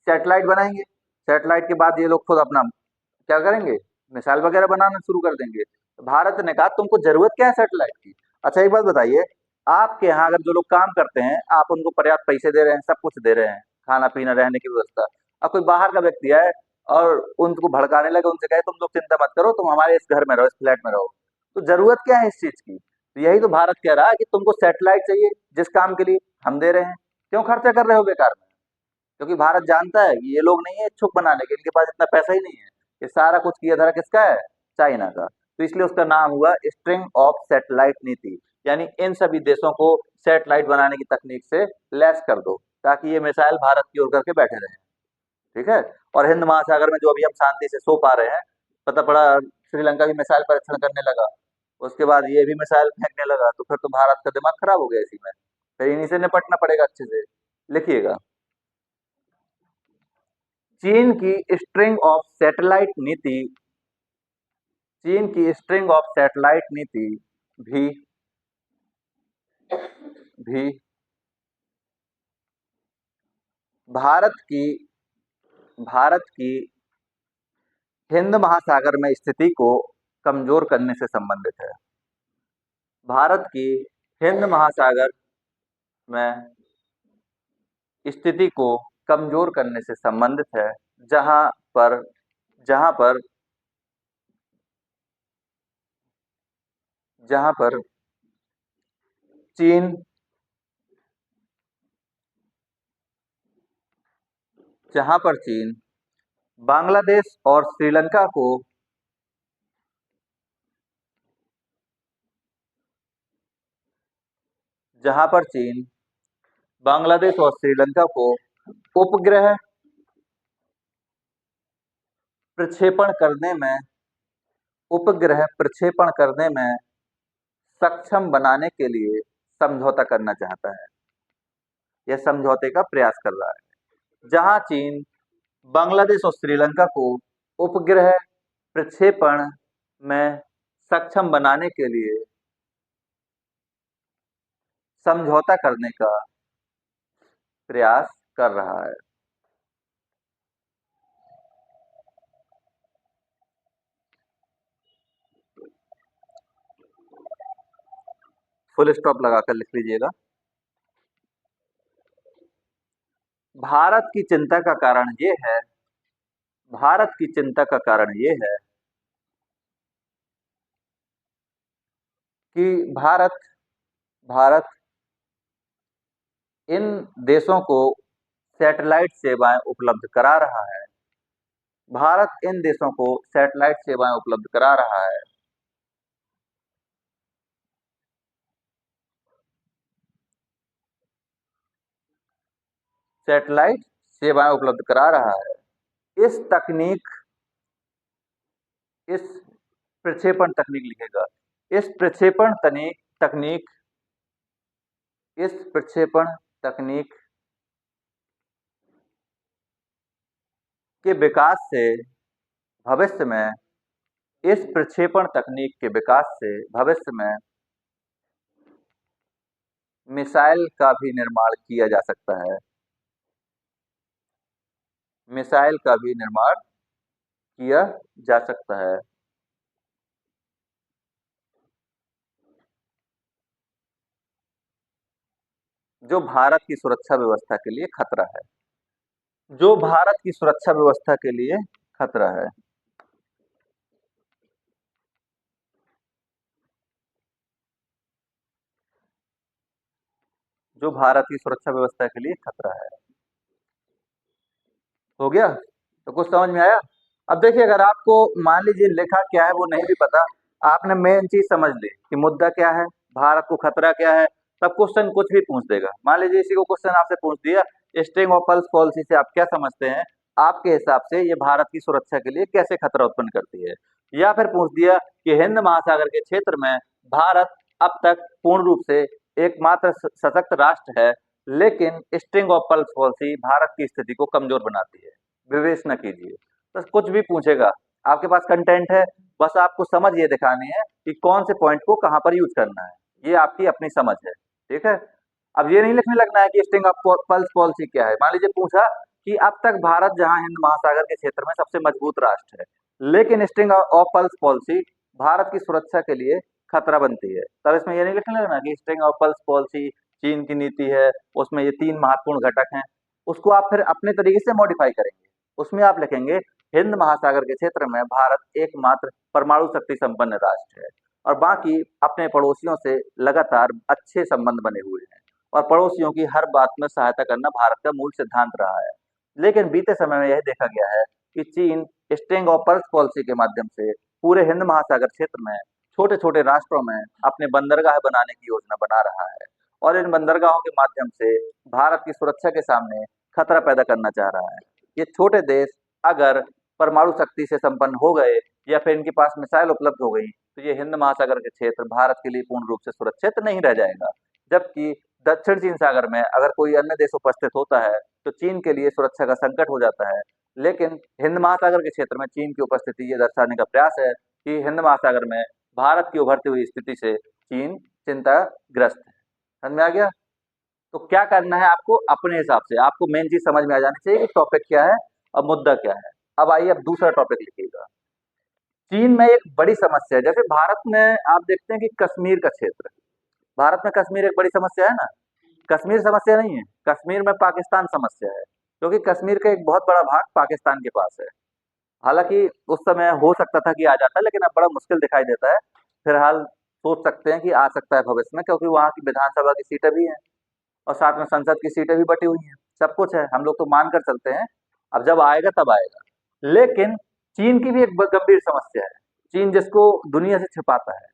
सैटेलाइट बनाएंगे, सैटेलाइट के बाद ये लोग खुद अपना क्या करेंगे, मिसाइल वगैरह बनाना शुरू कर देंगे। तो भारत ने कहा तुमको जरूरत क्या है सैटेलाइट की? अच्छा एक बात बताइए, आपके यहाँ अगर जो लोग काम करते हैं, आप उनको पर्याप्त पैसे दे रहे हैं, सब कुछ दे रहे हैं, खाना पीना रहने की व्यवस्था, अब कोई बाहर का व्यक्ति आए और उनको भड़काने लगे, उनसे कहे तुम लोग चिंता मत करो, तुम हमारे इस घर में रहो, इस फ्लैट में रहो, तो जरूरत क्या है इस चीज की? तो यही तो भारत कह रहा है कि तुमको सैटेलाइट चाहिए, जिस काम के लिए हम दे रहे हैं, क्यों खर्चा कर रहे हो बेकार में? क्योंकि भारत जानता है कि ये लोग नहीं है इच्छुक बनाने के, इनके पास इतना पैसा ही नहीं है। ये सारा कुछ किया धरा किसका है? चाइना का। तो इसलिए उसका नाम हुआ स्ट्रिंग ऑफ सैटेलाइट नीति। यानी इन सभी देशों को सैटेलाइट बनाने की तकनीक से लैस कर दो, ताकि ये मिसाइल भारत की ओर करके बैठे रहे। ठीक है। और हिंद महासागर में जो अभी हम शांति से सो पा रहे हैं, पता पड़ा श्रीलंका भी मिसाइल परीक्षण करने लगा, उसके बाद ये भी मिसाइल फेंकने लगा, तो फिर तो भारत का दिमाग खराब हो गया इसी में। फिर इन्हीं से निपटना पड़ेगा अच्छे से। लिखिएगा, चीन की स्ट्रिंग ऑफ सैटेलाइट नीति, चीन की स्ट्रिंग ऑफ सैटेलाइट नीति भी भी भारत की भारत की हिंद महासागर में स्थिति को कमजोर करने से संबंधित है। भारत की हिंद महासागर में स्थिति को कमजोर करने से संबंधित है, जहां पर जहां पर जहां पर चीन जहां पर चीन बांग्लादेश और श्रीलंका को जहां पर चीन बांग्लादेश और श्रीलंका को उपग्रह प्रक्षेपण करने में उपग्रह प्रक्षेपण करने में सक्षम बनाने के लिए समझौता करना चाहता है, यह समझौते का प्रयास कर रहा है। जहां चीन बांग्लादेश और श्रीलंका को उपग्रह प्रक्षेपण में सक्षम बनाने के लिए समझौता करने का प्रयास कर रहा है। फुल स्टॉप लगाकर लिख लीजिएगा। भारत की चिंता का कारण ये है, भारत की चिंता का कारण ये है कि भारत भारत इन देशों को सैटेलाइट सेवाएं उपलब्ध करा रहा है, भारत इन देशों को सैटेलाइट सेवाएं उपलब्ध करा रहा है। सैटेलाइट सेवाएं उपलब्ध करा रहा है। इस तकनीक इस प्रक्षेपण तकनीक लिखेगा, इस प्रक्षेपण तकनीक तकनीक इस प्रक्षेपण तकनीक के विकास से भविष्य में, इस प्रक्षेपण तकनीक के विकास से भविष्य में मिसाइल का भी निर्माण किया जा सकता है। मिसाइल का भी निर्माण किया जा सकता है। जो भारत की सुरक्षा व्यवस्था के लिए खतरा है। जो भारत की सुरक्षा व्यवस्था के लिए खतरा है। जो भारत की सुरक्षा व्यवस्था के लिए खतरा है। हो गया? तो कुछ समझ में आया? अब देखिए, अगर आपको मान लीजिए लिखा क्या है वो नहीं भी पता, आपने मेन चीज समझ ली कि मुद्दा क्या है, भारत को खतरा क्या है, तब क्वेश्चन कुछ भी पूछ देगा। मान लीजिए इसी को क्वेश्चन आपसे पूछ दिया, स्ट्रिंग ऑफ पल्स पॉलिसी से आप क्या समझते हैं, आपके हिसाब से ये भारत की सुरक्षा के लिए कैसे खतरा उत्पन्न करती है। या फिर पूछ दिया कि हिंद महासागर के क्षेत्र में भारत अब तक पूर्ण रूप से एकमात्र सशक्त राष्ट्र है, लेकिन string of pulse policy Bharat की स्थिति को कमजोर बनाती है। विवेचना कीजिए। बस कुछ भी पूछेगा, आपके पास कंटेंट है, बस आपको समझ ये दिखानी है कि कौन से पॉइंट को कहां पर यूज करना है। ये आपकी अपनी समझ है। ठीक है? अब ये नहीं लिखने लगना है कि स्ट्रिंग ऑफ पल्स पॉलिसी क्या है। मान लीजिए पूछा कि अब तक भारत जहां हिंद महासागर के क्षेत्र में सबसे मजबूत राष्ट्र है, लेकिन string of pulse policy Bharat की सुरक्षा के लिए खतरा बनती है, तब इसमें ये नहीं लिखने लगना कि स्ट्रिंग ऑफ पल्स पॉलिसी चीन की नीति है, उसमें ये 3 महत्वपूर्ण घटक हैं। उसको आप फिर अपने तरीके से मॉडिफाई करेंगे। उसमें आप लिखेंगे हिंद महासागर के क्षेत्र में भारत एकमात्र परमाणु शक्ति संपन्न राष्ट्र है और बाकी अपने पड़ोसियों से लगातार अच्छे संबंध बने हुए हैं और पड़ोसियों की हर बात में सहायता करना भारत का मूल सिद्धांत रहा है। लेकिन बीते समय में यह देखा गया है कि चीन स्ट्रिंग ऑफ पल्स पॉलिसी के माध्यम से पूरे हिंद महासागर क्षेत्र में छोटे छोटे राष्ट्रों में अपने बंदरगाह बनाने की योजना बना रहा है और इन बंदरगाहों के माध्यम से भारत की सुरक्षा के सामने खतरा पैदा करना चाह रहा है। ये छोटे देश अगर परमाणु शक्ति से संपन्न हो गए या फिर इनके पास मिसाइल उपलब्ध हो गई, तो ये हिंद महासागर के क्षेत्र भारत के लिए पूर्ण रूप से सुरक्षित नहीं रह जाएगा। जबकि दक्षिण चीन सागर में अगर कोई अन्य देश उपस्थित होता है तो चीन के लिए सुरक्षा का संकट हो जाता है। लेकिन हिंद महासागर के क्षेत्र में चीन की उपस्थिति ये दर्शाने का प्रयास है कि हिंद महासागर में भारत की उभरती हुई स्थिति से चीन चिंताग्रस्त है। समझ में आ गया? तो क्या करना है आपको अपने हिसाब से, आपको मेन चीज समझ में आ जानी चाहिए कि टॉपिक क्या है और मुद्दा क्या है। अब आइए, अब दूसरा टॉपिक लिखिएगा। चीन में एक बड़ी समस्या है, जैसे भारत में आप देखते हैं कि कश्मीर का क्षेत्र, भारत में कश्मीर एक बड़ी समस्या है ना। कश्मीर समस्या नहीं है, कश्मीर में पाकिस्तान समस्या है, क्योंकि कश्मीर का एक बहुत बड़ा भाग पाकिस्तान के पास है। हालांकि उस समय हो सकता था कि आ जाता, लेकिन अब बड़ा मुश्किल दिखाई देता है। फिलहाल सोच सकते हैं कि आ सकता है भविष्य में, क्योंकि वहां की विधानसभा की सीटें भी हैं और साथ में संसद की सीटें भी बटी हुई हैं, सब कुछ है, हम लोग तो मान कर चलते हैं। अब जब आएगा तब आएगा। लेकिन चीन की भी एक गंभीर समस्या है, चीन जिसको दुनिया से छिपाता है,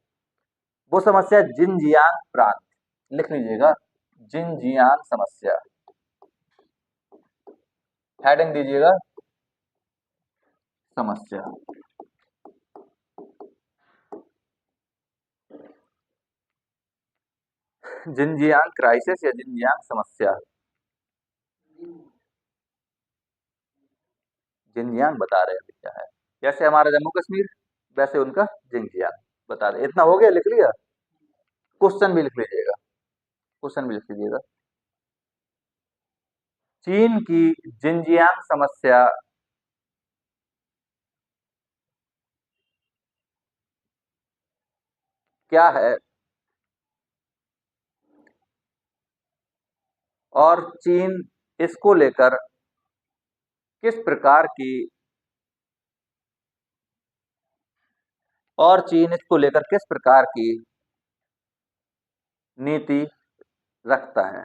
वो समस्या जिनजियांग प्रांत। लिख लीजिएगा, जिनजियांग समस्या, हेडिंग दीजिएगा समस्या। जिनजियांग क्राइसिस या जिनजियांग समस्या। जिनजियांग बता रहे हैं क्या है, जैसे हमारा जम्मू कश्मीर वैसे उनका जिनजियांग बता रहे। इतना हो गया, लिख लिया? क्वेश्चन भी लिख लीजिएगा, क्वेश्चन भी लिख लीजिएगा। चीन की जिनजियांग समस्या क्या है और चीन इसको लेकर किस प्रकार की और चीन इसको लेकर किस प्रकार की नीति रखता है।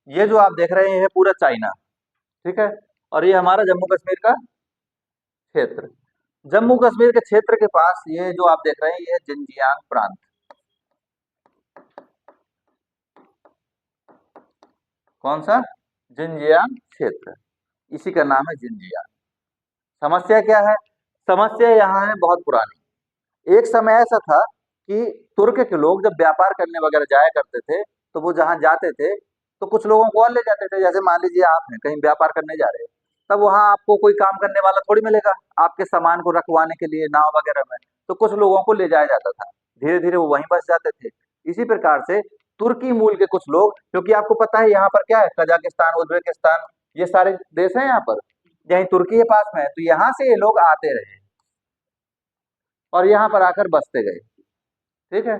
ये जो आप देख रहे हैं ये पूरा चाइना, ठीक है, और ये हमारा जम्मू कश्मीर का क्षेत्र। जम्मू कश्मीर के क्षेत्र के पास ये जो आप देख रहे हैं ये जिनजियांग प्रांत, कौन सा? जिनजियांग क्षेत्र, इसी का नाम है जिनजियांग। समस्या क्या है? समस्या यहाँ है बहुत पुरानी। एक समय ऐसा था कि तुर्क के लोग जब व्यापार करने वगैरह जाया करते थे, तो वो जहाँ जाते थे तो कुछ लोगों को और ले जाते थे। जैसे मान लीजिए आप हैं कहीं व्यापार करने जा रहे हैं, तब वहां आपको कोई काम करने वाला थोड़ी मिलेगा आपके सामान को रखवाने के लिए नाव वगैरह में। तो कुछ लोगों को ले जाया जाता था, धीरे धीरे वो वहीं बस जाते थे। इसी प्रकार से तुर्की मूल के कुछ लोग, क्योंकि आपको पता है यहाँ पर क्या है, कजाकिस्तान, उज्बेकिस्तान, ये सारे देश हैं यहाँ पर, यही तुर्की के पास में है, तो यहाँ से ये लोग आते रहे और यहाँ पर आकर बसते गए। ठीक है,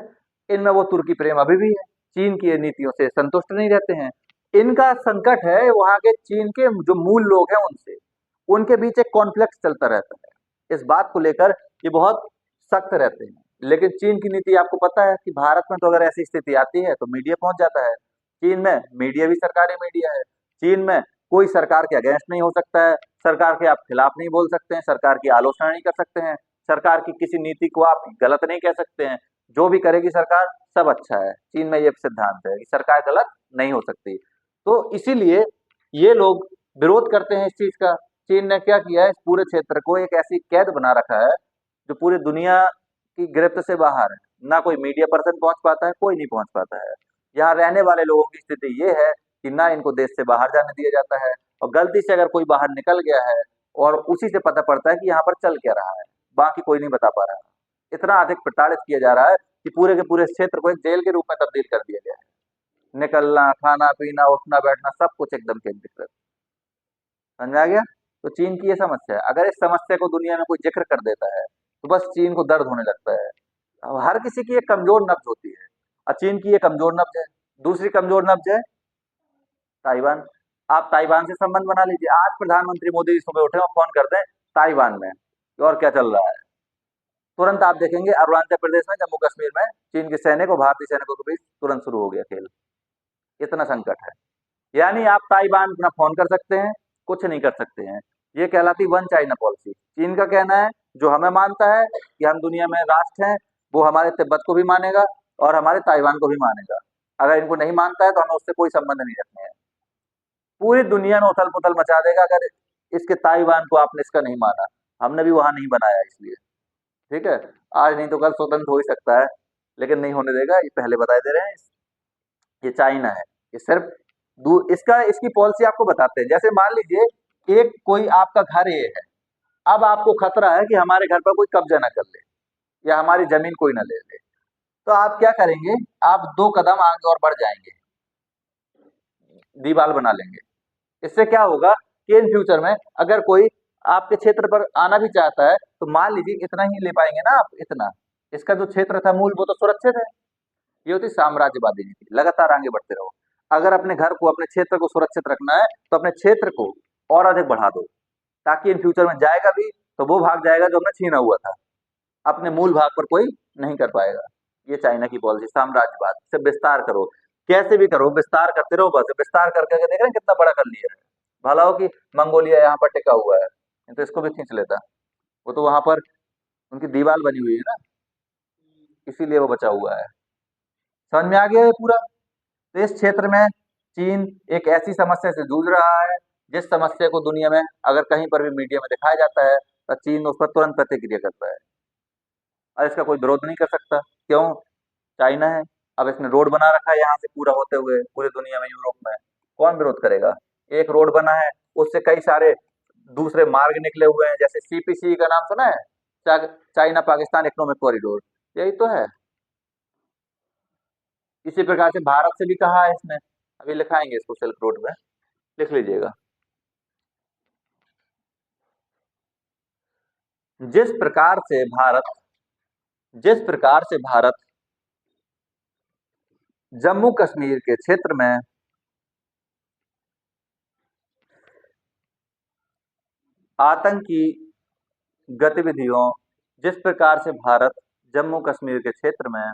इनमें वो तुर्की प्रेम अभी भी है, चीन की ये नीतियों से संतुष्ट नहीं रहते हैं। इनका संकट है वहां के चीन के जो मूल लोग हैं उनसे, उनके बीच एक कॉन्फ्लिक्ट चलता रहता है। इस बात को लेकर ये बहुत सख्त रहते हैं। लेकिन चीन की नीति आपको पता है कि भारत में तो अगर ऐसी स्थिति आती है तो मीडिया पहुंच जाता है। चीन में मीडिया भी सरकारी मीडिया है। चीन में कोई सरकार के अगेंस्ट नहीं हो सकता है, सरकार के आप खिलाफ नहीं बोल सकते हैं, सरकार की आलोचना नहीं कर सकते हैं, सरकार की किसी नीति को आप गलत नहीं कह सकते हैं। जो भी करेगी सरकार सब अच्छा है। चीन में ये सिद्धांत है कि सरकार गलत नहीं हो सकती। तो इसीलिए ये लोग विरोध करते हैं इस चीज का। चीन ने क्या किया है, इस पूरे क्षेत्र को एक ऐसी कैद बना रखा है जो पूरी दुनिया की गिरफ्त से बाहर है। ना कोई मीडिया पर्सन पहुंच पाता है, कोई नहीं पहुंच पाता है। यहाँ रहने वाले लोगों की स्थिति ये है कि ना इनको देश से बाहर जाने दिया जाता है, और गलती से अगर कोई बाहर निकल गया है और उसी से पता पड़ता है कि यहाँ पर चल क्या रहा है, बाकी कोई नहीं बता पा रहा है। इतना अधिक प्रताड़ित किया जा रहा है कि पूरे के पूरे क्षेत्र को एक जेल के रूप में तब्दील कर दिया गया है। निकलना, खाना पीना, उठना बैठना सब कुछ एकदम केंद्रीकृत। समझ आ गया? तो चीन की ये समस्या है। अगर इस समस्या को दुनिया में कोई जिक्र कर देता है तो बस चीन को दर्द होने लगता है। अब हर किसी की एक कमजोर नब्ज होती है, और चीन की ये कमजोर नब्ज है। दूसरी कमजोर नब्ज है ताइवान। आप ताइवान से संबंध बना लीजिए। आज प्रधानमंत्री मोदी जी सुबह उठे और फोन कर दें ताइवान में कि और क्या चल रहा है, तुरंत आप देखेंगे अरुणाचल प्रदेश में, जम्मू कश्मीर में चीन के सैनिक और भारतीय सैनिकों के बीच तुरंत शुरू हो गया खेल। इतना संकट है। यानी आप ताइवान अपना फोन कर सकते हैं, कुछ नहीं कर सकते हैं। ये कहलाती वन चाइना पॉलिसी। चीन का कहना है जो हमें मानता है कि हम दुनिया में राष्ट्र हैं, वो हमारे तिब्बत को भी मानेगा और हमारे ताइवान को भी मानेगा। अगर इनको नहीं मानता है तो हमें उससे कोई संबंध नहीं रखने हैं। पूरी दुनिया में उथल पुथल मचा देगा अगर इसके ताइवान को आपने इसका नहीं माना। हमने भी वहां नहीं बनाया इसलिए। ठीक है, आज नहीं तो कल स्वतंत्र हो ही सकता है, लेकिन नहीं होने देगा, ये पहले बताए दे रहे हैं। ये चाइना है, ये सिर्फ इसका इसकी पॉलिसी आपको बताते हैं। जैसे मान लीजिए एक कोई आपका घर ये है, अब आपको खतरा है कि हमारे घर पर कोई कब्जा ना कर ले या हमारी जमीन कोई ना ले ले, तो आप क्या करेंगे? आप 2 कदम आगे और बढ़ जाएंगे, दीवार बना लेंगे। इससे क्या होगा कि इन फ्यूचर में अगर कोई आपके क्षेत्र पर आना भी चाहता है तो मान लीजिए इतना ही ले पाएंगे ना आप, इतना इसका जो क्षेत्र था मूल वो तो सुरक्षित है। ये होती साम्राज्यवादी नीति, लगातार आगे बढ़ते रहो। अगर अपने घर को, अपने क्षेत्र को सुरक्षित रखना है तो अपने क्षेत्र को और अधिक बढ़ा दो, ताकि इन फ्यूचर में जाएगा भी तो वो भाग जाएगा जो हमने छीना हुआ था, अपने मूल भाग पर कोई नहीं कर पाएगा। ये चाइना की पॉलिसी, साम्राज्यवाद से विस्तार करो, कैसे भी करो विस्तार करते रहो, बस विस्तार करके देख रहे हैं कितना बड़ा कर लिया है। भला हो कि मंगोलिया यहाँ पर टिका हुआ है, नहीं तो इसको भी खींच लेता। वो तो वहां पर उनकी दीवार बनी हुई है ना, इसीलिए वो बचा हुआ है। समझ में आ गया ये पूरा? तो इस क्षेत्र में चीन एक ऐसी समस्या से जूझ रहा है जिस समस्या को दुनिया में अगर कहीं पर भी मीडिया में दिखाया जाता है तो चीन उस पर तुरंत प्रतिक्रिया करता है, और इसका कोई विरोध नहीं कर सकता। क्यों? चाइना है। अब इसने रोड बना रखा है यहाँ से पूरा होते हुए पूरी दुनिया में, यूरोप में, कौन विरोध करेगा? एक रोड बना है, उससे कई सारे दूसरे मार्ग निकले हुए हैं। जैसे सीपीसी का नाम सुना है, चाइना पाकिस्तान इकोनॉमिक कॉरिडोर, यही तो है। इसी प्रकार से भारत से भी कहा है इसने, अभी लिखाएंगे इसको सिल्क रोड में, लिख लीजिएगा। जिस प्रकार से भारत जिस प्रकार से भारत जम्मू कश्मीर के क्षेत्र में आतंकी गतिविधियों जिस प्रकार से भारत जम्मू कश्मीर के क्षेत्र में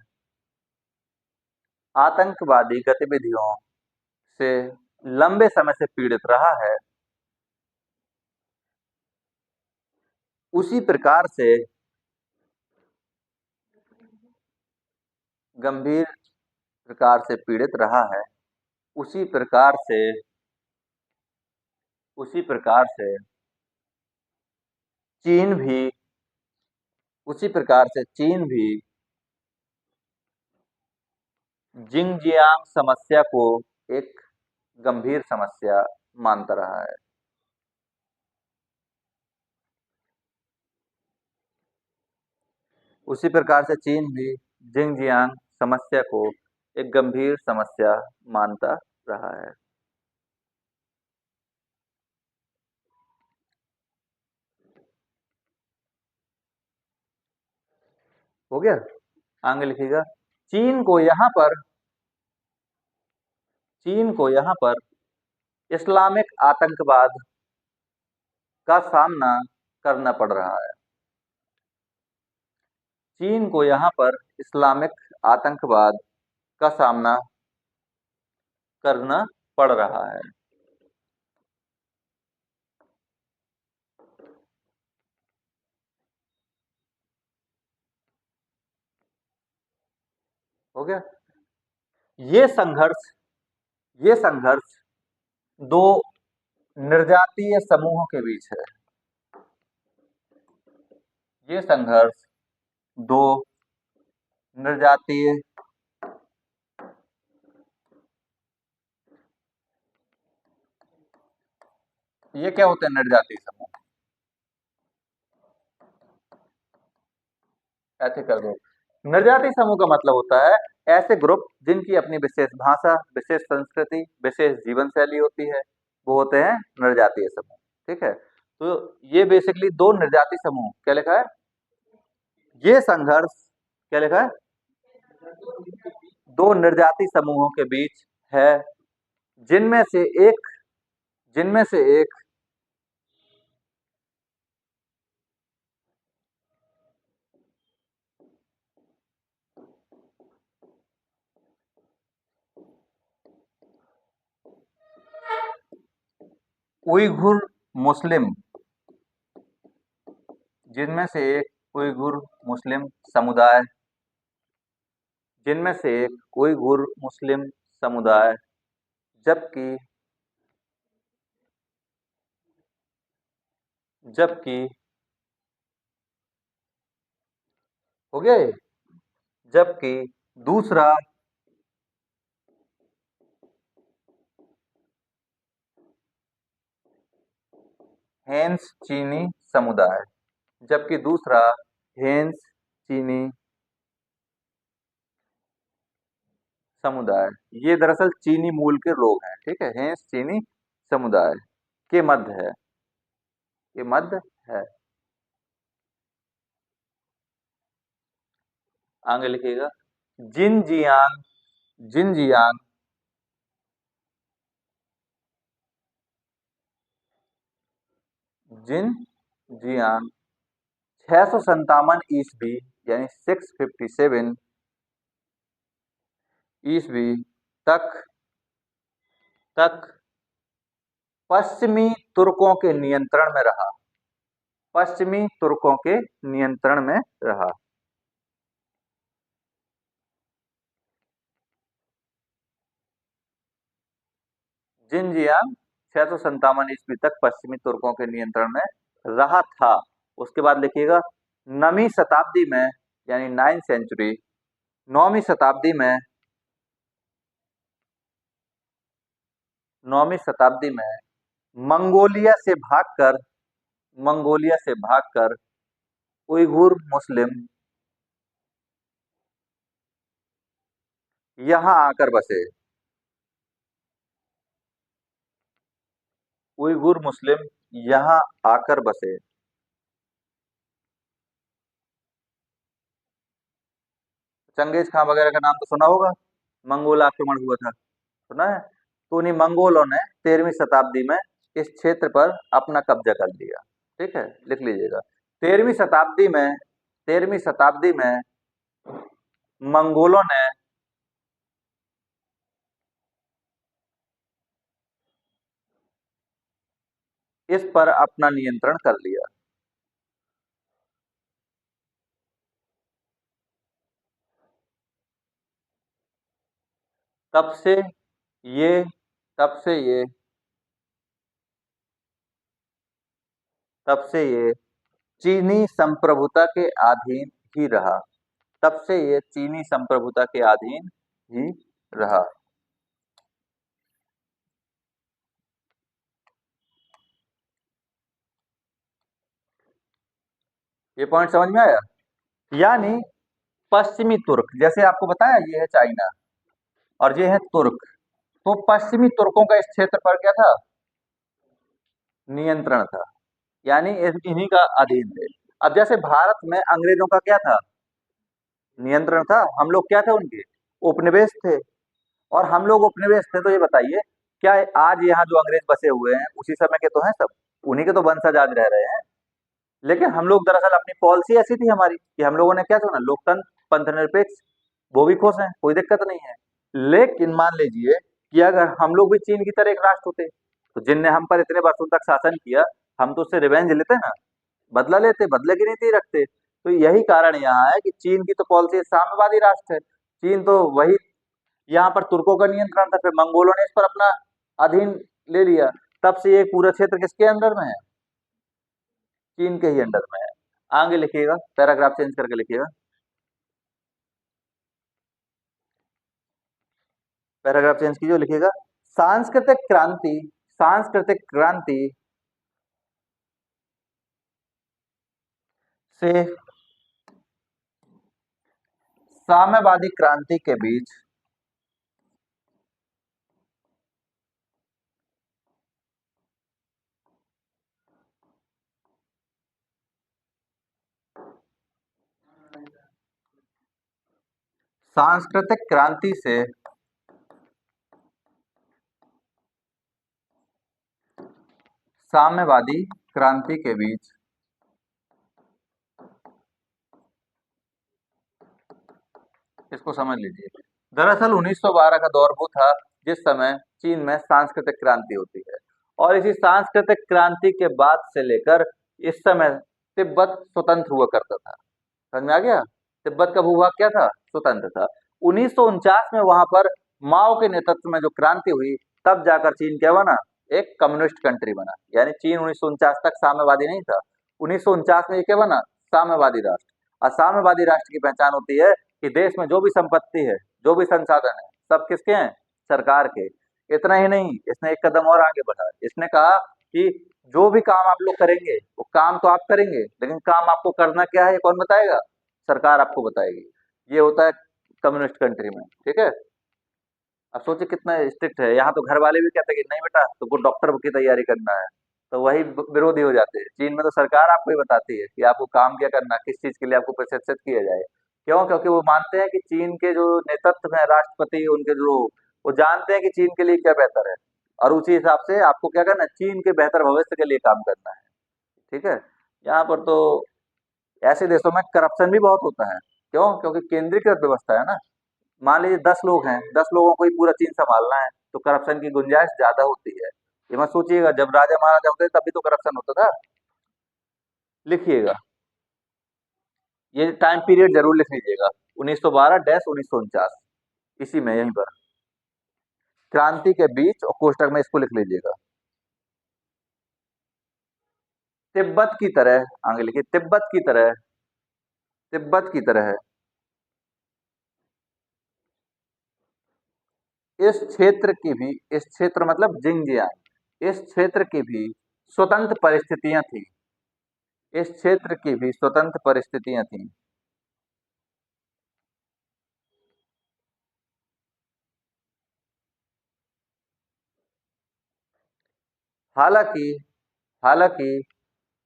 आतंकवादी गतिविधियों से लंबे समय से पीड़ित रहा है, उसी प्रकार से गंभीर प्रकार से पीड़ित रहा है उसी प्रकार से उसी प्रकार से चीन भी उसी प्रकार से चीन भी जिंगजियांग समस्या को एक गंभीर समस्या मानता रहा है। उसी प्रकार से चीन भी जिंगजियांग समस्या को एक गंभीर समस्या मानता रहा है। हो गया। आगे लिखिएगा। चीन को यहाँ पर चीन को यहाँ पर इस्लामिक आतंकवाद का सामना करना पड़ रहा है। चीन को यहाँ पर इस्लामिक आतंकवाद का सामना करना पड़ रहा है। हो गया। ये संघर्ष ये संघर्ष दो निर्जातीय समूहों के बीच है। ये संघर्ष दो निर्जातीय ये क्या होते हैं निर्जातीय समूह? Ethical group. निर्जातीय समूह का मतलब होता है ऐसे ग्रुप जिनकी अपनी विशेष भाषा, विशेष संस्कृति, विशेष जीवन शैली होती है, वो होते हैं निर्जातीय समूह। ठीक है। तो ये बेसिकली दो निर्जातीय समूह, क्या लिखा है? ये संघर्ष क्या लिखा है? दो निर्जातीय समूहों के बीच है, जिनमें से एक जिनमें से एक उइघुर मुस्लिम जिनमें से एक उइघुर मुस्लिम समुदाय जिनमें से एक उइघुर मुस्लिम समुदाय जबकि जबकि हो गया ये? जबकि दूसरा हेन्स चीनी समुदाय जबकि दूसरा हेन्स चीनी समुदाय, ये दरअसल चीनी मूल के लोग हैं। ठीक है। हेन्स चीनी समुदाय के मध्य है, ये मध्य है। आगे लिखिएगा। जिनजियांग जिनजियांग जिनजियांग 657 ईस्वी यानी 657 ईस्वी तक तक पश्चिमी तुर्कों के नियंत्रण में रहा। पश्चिमी तुर्कों के नियंत्रण में रहा। जिनजियांग 657 ईस्वी तक पश्चिमी तुर्कों के नियंत्रण में रहा था। उसके बाद लिखिएगा। नवीं शताब्दी में यानी 9th सेंचुरी, 9वीं शताब्दी में 9वीं शताब्दी में मंगोलिया से भागकर मंगोलिया से भागकर उइघुर मुस्लिम यहाँ आकर बसे। उइघुर मुस्लिम यहाँ आकर बसे। चंगेज खां वगैरह का नाम तो सुना होगा, मंगोल आक्रमण हुआ था, सुना है? तो उन्हीं मंगोलों ने 13वीं शताब्दी में इस क्षेत्र पर अपना कब्जा कर लिया। ठीक है, लिख लीजिएगा। 13वीं शताब्दी में मंगोलों ने इस पर अपना नियंत्रण कर लिया। तब से ये तब से ये तब से ये चीनी संप्रभुता के अधीन ही रहा। तब से ये चीनी संप्रभुता के अधीन ही रहा। ये पॉइंट समझ में आया? यानी पश्चिमी तुर्क, जैसे आपको बताया ये है चाइना और ये है तुर्क, तो पश्चिमी तुर्कों का इस क्षेत्र पर क्या था? नियंत्रण था। यानी इन्हीं का अधीन थे। अब जैसे भारत में अंग्रेजों का क्या था? नियंत्रण था। हम लोग क्या थे उनके? उपनिवेश थे। और हम लोग उपनिवेश थे, तो ये बताइए, क्या आज यहाँ जो अंग्रेज बसे हुए हैं उसी समय के तो हैं सब? उन्हीं के तो वंशज आज रह रहे हैं। लेकिन हम लोग दरअसल अपनी पॉलिसी ऐसी थी हमारी कि हम लोगों ने क्या चुना? लोकतंत्र, पंथनिरपेक्ष। वो भी खुश हैं, कोई दिक्कत नहीं है। लेकिन मान लीजिए कि अगर हम लोग भी चीन की तरह एक राष्ट्र होते, तो जिनने हम पर इतने वर्षों तक शासन किया, हम तो उससे रिवेंज लेते ना, बदला लेते, बदले की नीति रखते। तो यही कारण यहाँ है कि चीन की तो पॉलिसी साम्यवादी राष्ट्र है। चीन तो वही, यहाँ पर तुर्कों का नियंत्रण था, फिर मंगोलों ने इस पर अपना अधीन ले लिया। तब से ये पूरा क्षेत्र किसके अंडर में है? चीन के ही अंडर में है। आगे लिखिएगा, पैराग्राफ चेंज करके लिखिएगा। पैराग्राफ चेंज कीजिए, लिखिएगा सांस्कृतिक क्रांति, सांस्कृतिक क्रांति से साम्यवादी क्रांति के बीच सांस्कृतिक क्रांति से साम्यवादी क्रांति के बीच इसको समझ लीजिए। दरअसल 1912 का दौर वो था जिस समय चीन में सांस्कृतिक क्रांति होती है, और इसी सांस्कृतिक क्रांति के बाद से लेकर इस समय तिब्बत स्वतंत्र हुआ करता था। समझ में आ गया? तिब्बत का भूभाग क्या था? स्वतंत्र था। 1949 में वहां पर माओ के नेतृत्व में जो क्रांति हुई, तब जाकर चीन क्या बना? एक कम्युनिस्ट कंट्री बना। यानी चीन 1949 तक साम्यवादी नहीं था। 1949 में ये क्या बना? साम्यवादी राष्ट्र। और साम्यवादी राष्ट्र की पहचान होती है कि देश में जो भी संपत्ति है, जो भी संसाधन है, सब किसके हैं? सरकार के। इतना ही नहीं, इसने एक कदम और आगे बढ़ा। इसने कहा कि जो भी काम आप लोग करेंगे, वो काम तो आप करेंगे, लेकिन काम आपको करना क्या है ये कौन बताएगा? सरकार आपको बताएगी। ये होता है कम्युनिस्ट कंट्री में। ठीक है? अब सोचिए कितना स्ट्रिक्ट है। यहाँ तो घर वाले भी कहते हैं कि नहीं बेटा, तुमको डॉक्टर की तैयारी करना है, तो वही विरोधी हो जाते हैं। चीन में तो सरकार आपको ही बताती है कि आपको काम क्या करना है, किस चीज के लिए आपको प्रशिक्षित किया जाए। क्यों? क्योंकि वो मानते हैं कि चीन के जो नेतृत्व है, राष्ट्रपति, उनके जो, वो जानते हैं कि चीन के लिए क्या बेहतर है, और उसी हिसाब से आपको क्या करना है? चीन के बेहतर भविष्य के लिए काम करना है। ठीक है? यहाँ पर तो ऐसे देशों में करप्शन भी बहुत होता है। क्यों? क्योंकि केंद्रीकृत व्यवस्था है ना। मान लीजिए 10 लोग हैं, 10 लोगों को ही पूरा चीन संभालना है, तो करप्शन की गुंजाइश ज्यादा होती है। ये मत सोचिएगा जब राजा महाराजा होते थे तभी तो करप्शन होता था। लिखिएगा, ये टाइम पीरियड जरूर लिख लीजिएगा, 1912-1949, इसी में यहीं पर क्रांति के बीच, और कोष्टक में इसको लिख लीजिएगा। तिब्बत की तरह, आगे लिखिए, तिब्बत की तरह, तिब्बत की तरह इस क्षेत्र की भी, इस क्षेत्र मतलब जिंगजियांग, इस क्षेत्र की भी स्वतंत्र परिस्थितियां थी। इस क्षेत्र की भी स्वतंत्र परिस्थितियां थी। हालांकि हालांकि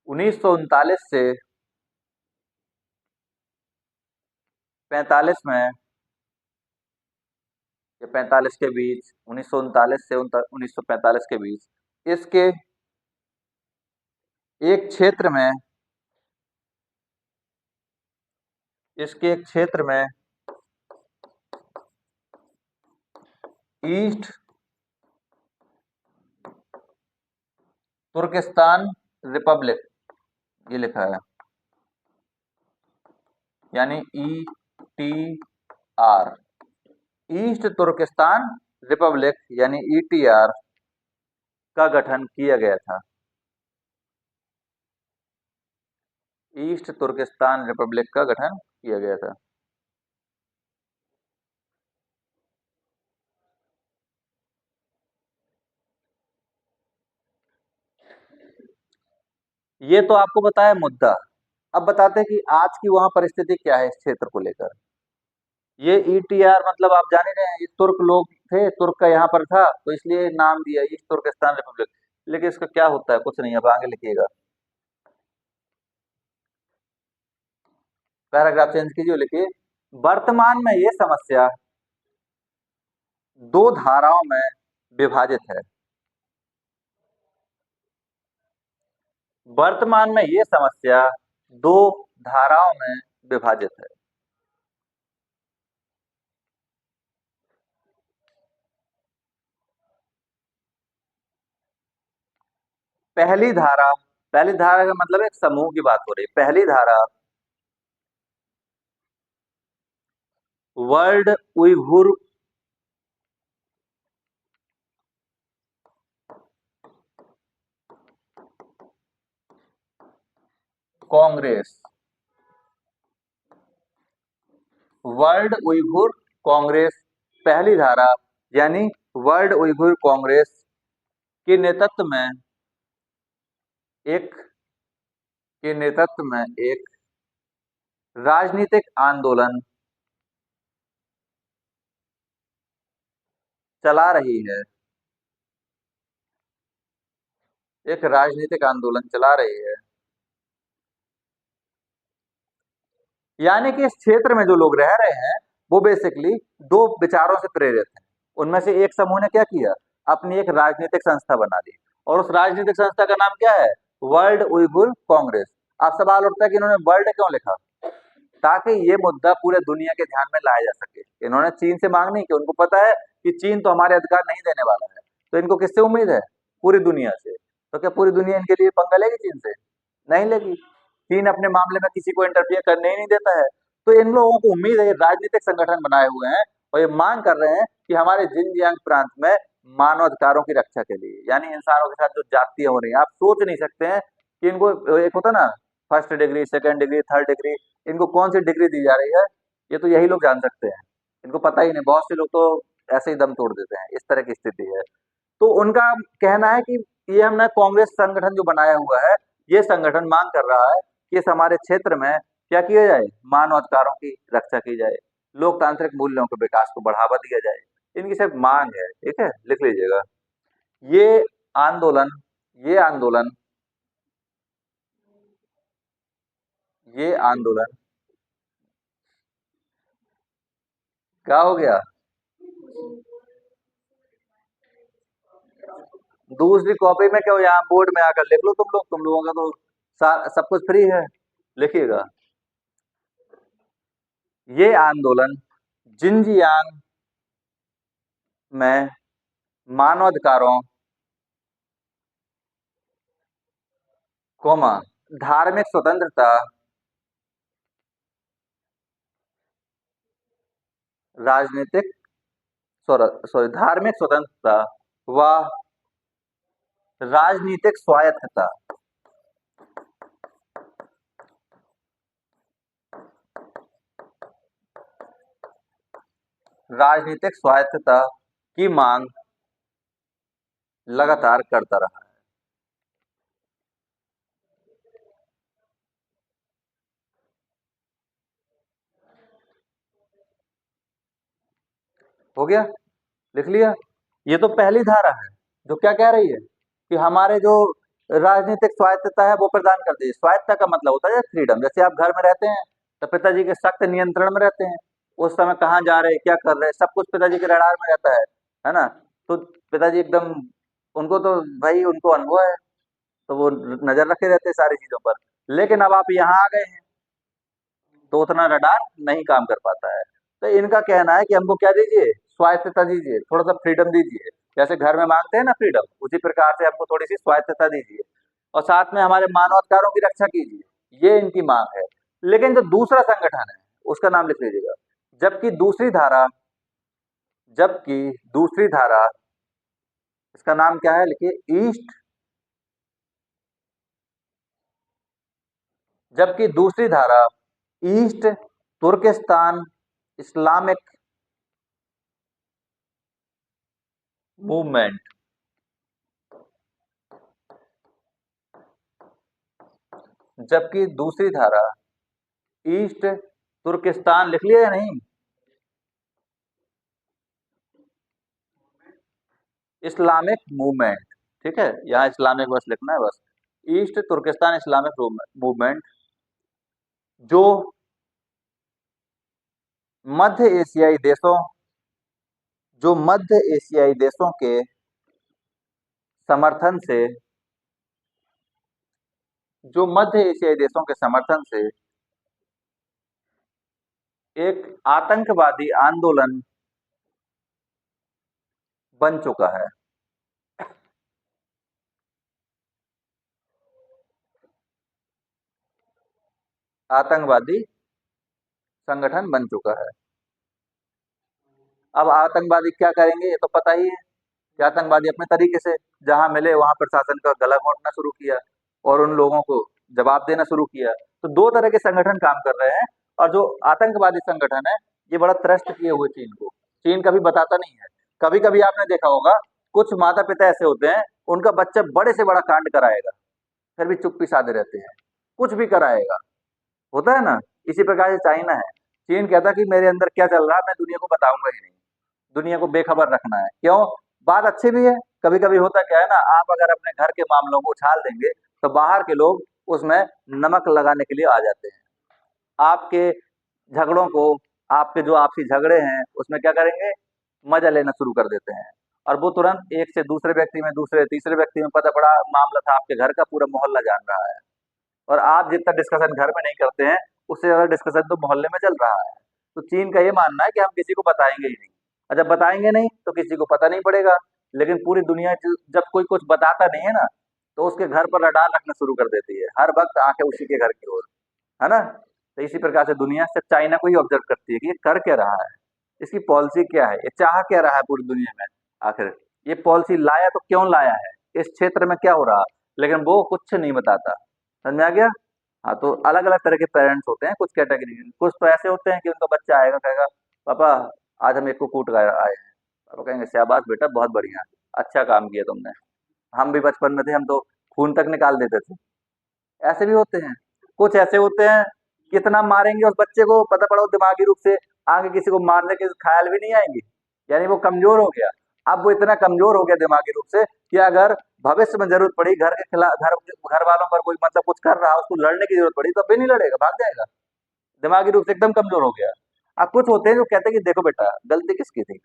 1939 से 45 में, या 45 के बीच, 1939 से 1945 के बीच, इसके एक क्षेत्र में, इसके एक क्षेत्र में ईस्ट तुर्किस्तान रिपब्लिक, ये लिखा है, यानी ETR, ईस्ट तुर्किस्तान रिपब्लिक यानी ईटीआर का गठन किया गया था? ईस्ट तुर्किस्तान रिपब्लिक का गठन किया गया था। ये तो आपको पता है मुद्दा। अब बताते हैं कि आज की वहां परिस्थिति क्या है इस क्षेत्र को लेकर। ये ईटीआर मतलब आप जान ही रहे हैं, ये तुर्क लोग थे, तुर्क का यहाँ पर था तो इसलिए नाम दिया ईस्ट तुर्किस्तान रिपब्लिक। लेकिन इसका क्या होता है, कुछ नहीं। अब आगे लिखिएगा, पैराग्राफ चेंज कीजिए, लिखिए वर्तमान में ये समस्या दो धाराओं में विभाजित है। वर्तमान में ये समस्या दो धाराओं में विभाजित है। पहली धारा का मतलब एक समूह की बात हो रही है। पहली धारा world Uyghur Congress, world Uyghur Congress पहली धारा यानी वर्ल्ड उइघुर कांग्रेस के नेतृत्व में एक एक राजनीतिक आंदोलन चला रही है। एक राजनीतिक आंदोलन चला रही है, यानी कि इस क्षेत्र में जो लोग रह रहे हैं वो बेसिकली दो विचारों से प्रेरित हैं। उनमें से एक समूह ने क्या किया, अपनी एक राजनीतिक संस्था बना ली, और उस राजनीतिक संस्था का नाम क्या है, वर्ल्ड उइघुर कांग्रेस। अब सवाल उठता है कि इन्होंने वर्ल्ड क्यों लिखा, ताकि ये मुद्दा पूरे दुनिया के ध्यान में लाया जा सके। इन्होंने चीन से मांग नहीं की, उनको पता है कि चीन तो हमारे अधिकार नहीं देने वाला है, तो इनको किससे उम्मीद है, पूरी दुनिया से। तो क्या पूरी दुनिया इनके लिए पंगा लेगी चीन से, नहीं लेगी। चीन अपने मामले में किसी को इंटरफियर करने ही नहीं देता है। तो इन लोगों को उम्मीद है, ये राजनीतिक संगठन बनाए हुए हैं और ये मांग कर रहे हैं कि हमारे जिनजियांग प्रांत में मानवाधिकारों की रक्षा के लिए, यानी इंसानों के साथ जो जातियां हो रही हैं, आप सोच नहीं सकते हैं कि इनको एक होता ना first degree, second degree, third degree, इनको कौन सी डिग्री दी जा रही है, ये तो यही लोग जान सकते हैं। इनको पता ही नहीं, बहुत से लोग तो ऐसे ही दम तोड़ देते हैं, इस तरह की स्थिति है। तो उनका कहना है कि ये हमने कांग्रेस संगठन जो बनाया हुआ है, ये संगठन मांग कर रहा है कि इस हमारे क्षेत्र में क्या किया जाए, मानवाधिकारों की रक्षा की जाए, लोकतांत्रिक मूल्यों के विकास को बढ़ावा दिया जाए। इनकी सिर्फ मांग है, ठीक है, लिख लीजिएगा। ये आंदोलन ये आंदोलन ये आंदोलन क्या हो गया, दूसरी कॉपी में क्यों, यहाँ बोर्ड में आकर लिख लो तुम लोग, तुम लोगों का तो सब कुछ फ्री है। लिखिएगा, ये आंदोलन जिनजियांग में मानवाधिकारों, कोमा धार्मिक स्वतंत्रता, राजनीतिक सॉरी धार्मिक स्वतंत्रता व राजनीतिक स्वायत्तता, राजनीतिक स्वायत्तता की मांग लगातार करता रहा है। हो गया, लिख लिया। ये तो पहली धारा है जो क्या कह रही है कि हमारे जो राजनीतिक स्वायत्तता है वो प्रदान करती है। स्वायत्तता का मतलब होता है फ्रीडम। जैसे आप घर में रहते हैं तो पिताजी के सख्त नियंत्रण में रहते हैं, उस समय कहाँ जा रहे हैं, क्या कर रहे हैं, सब कुछ पिताजी के रडार में रहता है ना। तो पिताजी एकदम, उनको तो भाई उनको अनुभव है, तो वो नजर रखे रहते हैं सारी चीजों पर। लेकिन अब आप यहाँ आ गए हैं तो उतना रडार नहीं काम कर पाता है। तो इनका कहना है कि हमको क्या दीजिए, स्वायत्तता दीजिए, थोड़ा सा फ्रीडम दीजिए। जैसे घर में मांगते हैं ना फ्रीडम, उसी प्रकार से हमको थोड़ी सी स्वायत्तता दीजिए, और साथ में हमारे मानवाधिकारों की रक्षा कीजिए, ये इनकी मांग है। लेकिन जो दूसरा संगठन है उसका नाम लिख लीजिएगा। जबकि दूसरी धारा जबकि दूसरी धारा, इसका नाम क्या है, लिखिए ईस्ट। जबकि दूसरी धारा ईस्ट तुर्किस्तान इस्लामिक मूवमेंट, जबकि दूसरी धारा ईस्ट तुर्किस्तान, लिख लिया या नहीं, इस्लामिक मूवमेंट, ठीक है, यहाँ इस्लामिक बस लिखना है बस। ईस्ट तुर्किस्तान इस्लामिक मूवमेंट जो मध्य एशियाई देशों जो मध्य एशियाई देशों के समर्थन से जो मध्य एशियाई देशों के समर्थन से एक आतंकवादी आंदोलन बन चुका है। आतंकवादी संगठन बन चुका है। अब आतंकवादी क्या करेंगे ये तो पता ही है कि आतंकवादी अपने तरीके से जहां मिले वहां प्रशासन का गला घोंटना शुरू किया और उन लोगों को जवाब देना शुरू किया। तो दो तरह के संगठन काम कर रहे हैं। और जो आतंकवादी संगठन है ये बड़ा त्रस्त किए हुए चीन को, चीन कभी बताता नहीं है। कभी कभी आपने देखा होगा कुछ माता पिता ऐसे होते हैं, उनका बच्चा बड़े से बड़ा कांड कराएगा फिर भी चुप्पी साधे रहते हैं, कुछ भी कराएगा, होता है ना। इसी प्रकार से चाइना है, चीन कहता कि मेरे अंदर क्या चल रहा है मैं दुनिया को बताऊंगा ही नहीं, दुनिया को बेखबर रखना है। क्यों? बात अच्छी भी है। कभी कभी होता क्या है ना, आप अगर अपने घर के मामलों को उछाल देंगे तो बाहर के लोग उसमें नमक लगाने के लिए आ जाते हैं। आपके झगड़ों को, आपके जो आपसी झगड़े हैं उसमें क्या करेंगे, मजा लेना शुरू कर देते हैं। और वो तुरंत एक से दूसरे व्यक्ति में, दूसरे तीसरे व्यक्ति में पता पड़ा मामला था आपके घर का, पूरा मोहल्ला जान रहा है। और आप जितना डिस्कशन घर में नहीं करते हैं उससे ज्यादा डिस्कशन तो मोहल्ले में चल रहा है। तो चीन का ये मानना है कि हम किसी को बताएंगे ही नहीं, और जब बताएंगे नहीं तो किसी को पता नहीं पड़ेगा। लेकिन पूरी दुनिया जब कोई कुछ बताता नहीं है ना, तो उसके घर पर रडार रखना शुरू कर देती है, हर वक्त आंखें उसी के घर की ओर, है ना। तो इसी प्रकार से दुनिया से चाइना को ही ऑब्जर्व करती है कि ये कर क्या रहा है, इसकी पॉलिसी क्या है, ये चाह क्या रहा है पूरी दुनिया में, आखिर ये पॉलिसी लाया तो क्यों लाया है, इस क्षेत्र में क्या हो रहा। लेकिन वो कुछ नहीं बताता। समझ में आ गया। हाँ, तो अलग अलग तरह के पेरेंट्स होते हैं, कुछ कैटेगरी के। कुछ तो ऐसे होते हैं कि उनका बच्चा आएगा कहेगा पापा आज हम एक को कूट कर आए हैं, पापा कहेंगे शाबाश बेटा बहुत बढ़िया, अच्छा काम किया तुमने, हम भी बचपन में थे, हम तो खून तक निकाल देते थे। ऐसे भी होते हैं। कुछ ऐसे होते हैं कितना मारेंगे उस बच्चे को, पता पड़ा वो दिमागी रूप से आगे किसी को मारने के ख्याल भी नहीं आएंगे, यानी वो कमजोर हो गया। अब वो इतना कमजोर हो गया दिमागी रूप से कि अगर भविष्य में जरूरत पड़ी, घर के खिलाफ, घर वालों पर कोई मतलब कुछ कर रहा, उसको लड़ने की जरूरत पड़ी तो अब भी नहीं लड़ेगा, भाग जाएगा। दिमागी रूप से एकदम कमजोर हो गया। अब कुछ होते हैं जो कहते हैं कि देखो बेटा गलती किसकी थी,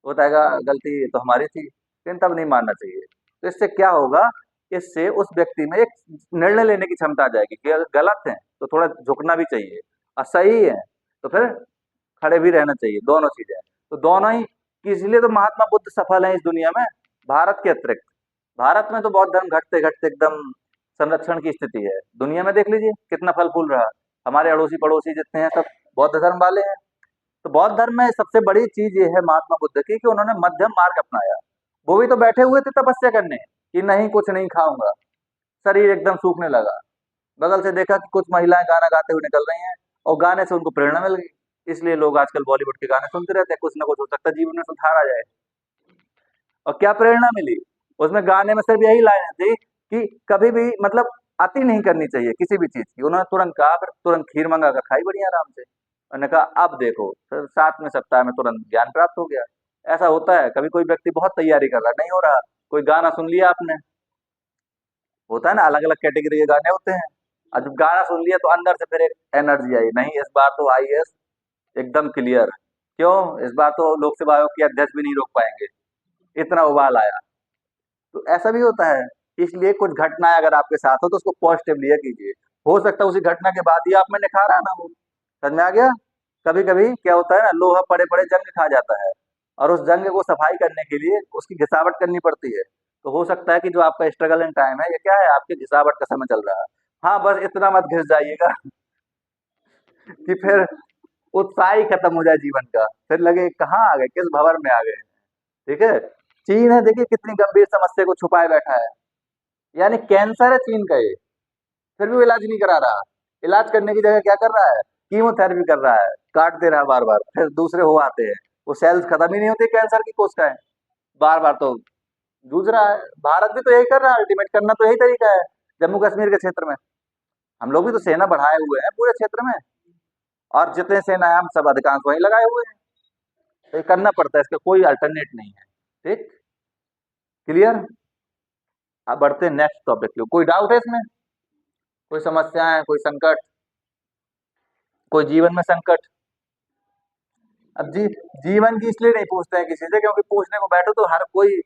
वो बताएगा गलती तो हमारी थी, लेकिन तब नहीं मानना चाहिए। तो इससे क्या होगा, इससे उस व्यक्ति में एक निर्णय लेने की क्षमता आ जाएगी कि अगर गलत है तो थोड़ा झुकना भी चाहिए, और सही है तो फिर खड़े भी रहना चाहिए, दोनों चीजें। तो दोनों ही, इसलिए तो महात्मा बुद्ध सफल है इस दुनिया में, भारत के अतिरिक्त। भारत में तो बौद्ध धर्म घटते घटते एकदम संरक्षण की स्थिति है, दुनिया में देख लीजिए कितना फल फूल रहा। हमारे अड़ोसी पड़ोसी जितने हैं सब बौद्ध धर्म वाले हैं। तो बौद्ध धर्म में सबसे बड़ी चीज ये है महात्मा बुद्ध की कि उन्होंने मध्यम मार्ग अपनाया। वो भी तो बैठे हुए थे तपस्या करने कि नहीं कुछ नहीं खाऊंगा, शरीर एकदम सूखने लगा, बगल से देखा कि कुछ महिलाएं गाना गाते हुए निकल रही हैं और गाने से उनको प्रेरणा मिल गई। इसलिए लोग आजकल बॉलीवुड के गाने सुनते रहते हैं, कुछ ना कुछ हो सकता है जीवन में सुधार आ जाए। और क्या प्रेरणा मिली, उसमें गाने में सिर्फ यही लाइन थी कि कभी भी मतलब अति नहीं करनी चाहिए किसी भी चीज की। उन्होंने तुरंत कहा, फिर तुरंत खीर मंगा कर खाई बढ़िया आराम से। उन्होंने कहा अब देखो, फिर 7वें सप्ताह में तुरंत ज्ञान प्राप्त हो गया। ऐसा होता है, कभी कोई व्यक्ति बहुत तैयारी कर रहा है नहीं हो रहा, कोई गाना सुन लिया आपने, होता है ना, अलग अलग कैटेगरी के गाने होते हैं। और जब गाना सुन लिया तो अंदर से फिर एक एनर्जी आई, नहीं इस बार तो आईएएस एकदम क्लियर। क्यों? इस बार तो लोकसभा आयोग के अध्यक्ष भी नहीं रोक पाएंगे, इतना उबाल आया। तो ऐसा भी होता है। इसलिए कुछ घटनाएं अगर आपके साथ हो तो उसको पॉजिटिव लिया कीजिए। हो सकता है उसी घटना के बाद ही आप में निखार आना हो। समझ में आ गया। कभी कभी क्या होता है ना, लोहा पड़े पड़े जंग खा जाता है, और उस जंग को सफाई करने के लिए उसकी घिसावट करनी पड़ती है। तो हो सकता है कि जो आपका स्ट्रगल इन टाइम है ये क्या है, आपकी घिसावट का समय चल रहा है। हाँ, बस इतना मत घिस जाइएगा कि फिर उत्साह ही खत्म हो जाए जीवन का, फिर लगे कहाँ आ गए, किस भंवर में आ गए। ठीक है। चीन है, देखिए कितनी गंभीर समस्या को छुपाए बैठा है। यानी कैंसर है चीन का ये, फिर भी वो इलाज नहीं करा रहा। इलाज करने की जगह क्या कर रहा है, कीमोथेरेपी कर रहा है, काट दे रहा है बार बार, फिर दूसरे हो आते हैं। वो सेल्स खत्म ही नहीं होती कैंसर की कोशिकाएं, बार बार तो जूझ रहा है। भारत भी तो यही कर रहा है, अल्टीमेट करना तो यही तरीका है। जम्मू कश्मीर के क्षेत्र में हम लोग भी तो सेना बढ़ाए हुए हैं पूरे क्षेत्र में, और जितने सेना है हम सब अधिकांश वहीं लगाए हुए हैं। तो ये करना पड़ता है, इसका कोई अल्टरनेट नहीं है। ठीक, क्लियर। अब बढ़ते हैं नेक्स्ट टॉपिक पे। कोई डाउट है इसमें, कोई समस्या है, कोई संकट, कोई जीवन में संकट? अब जीवन की इसलिए नहीं पूछते हैं किसी से, क्योंकि पूछने को बैठो तो हर कोई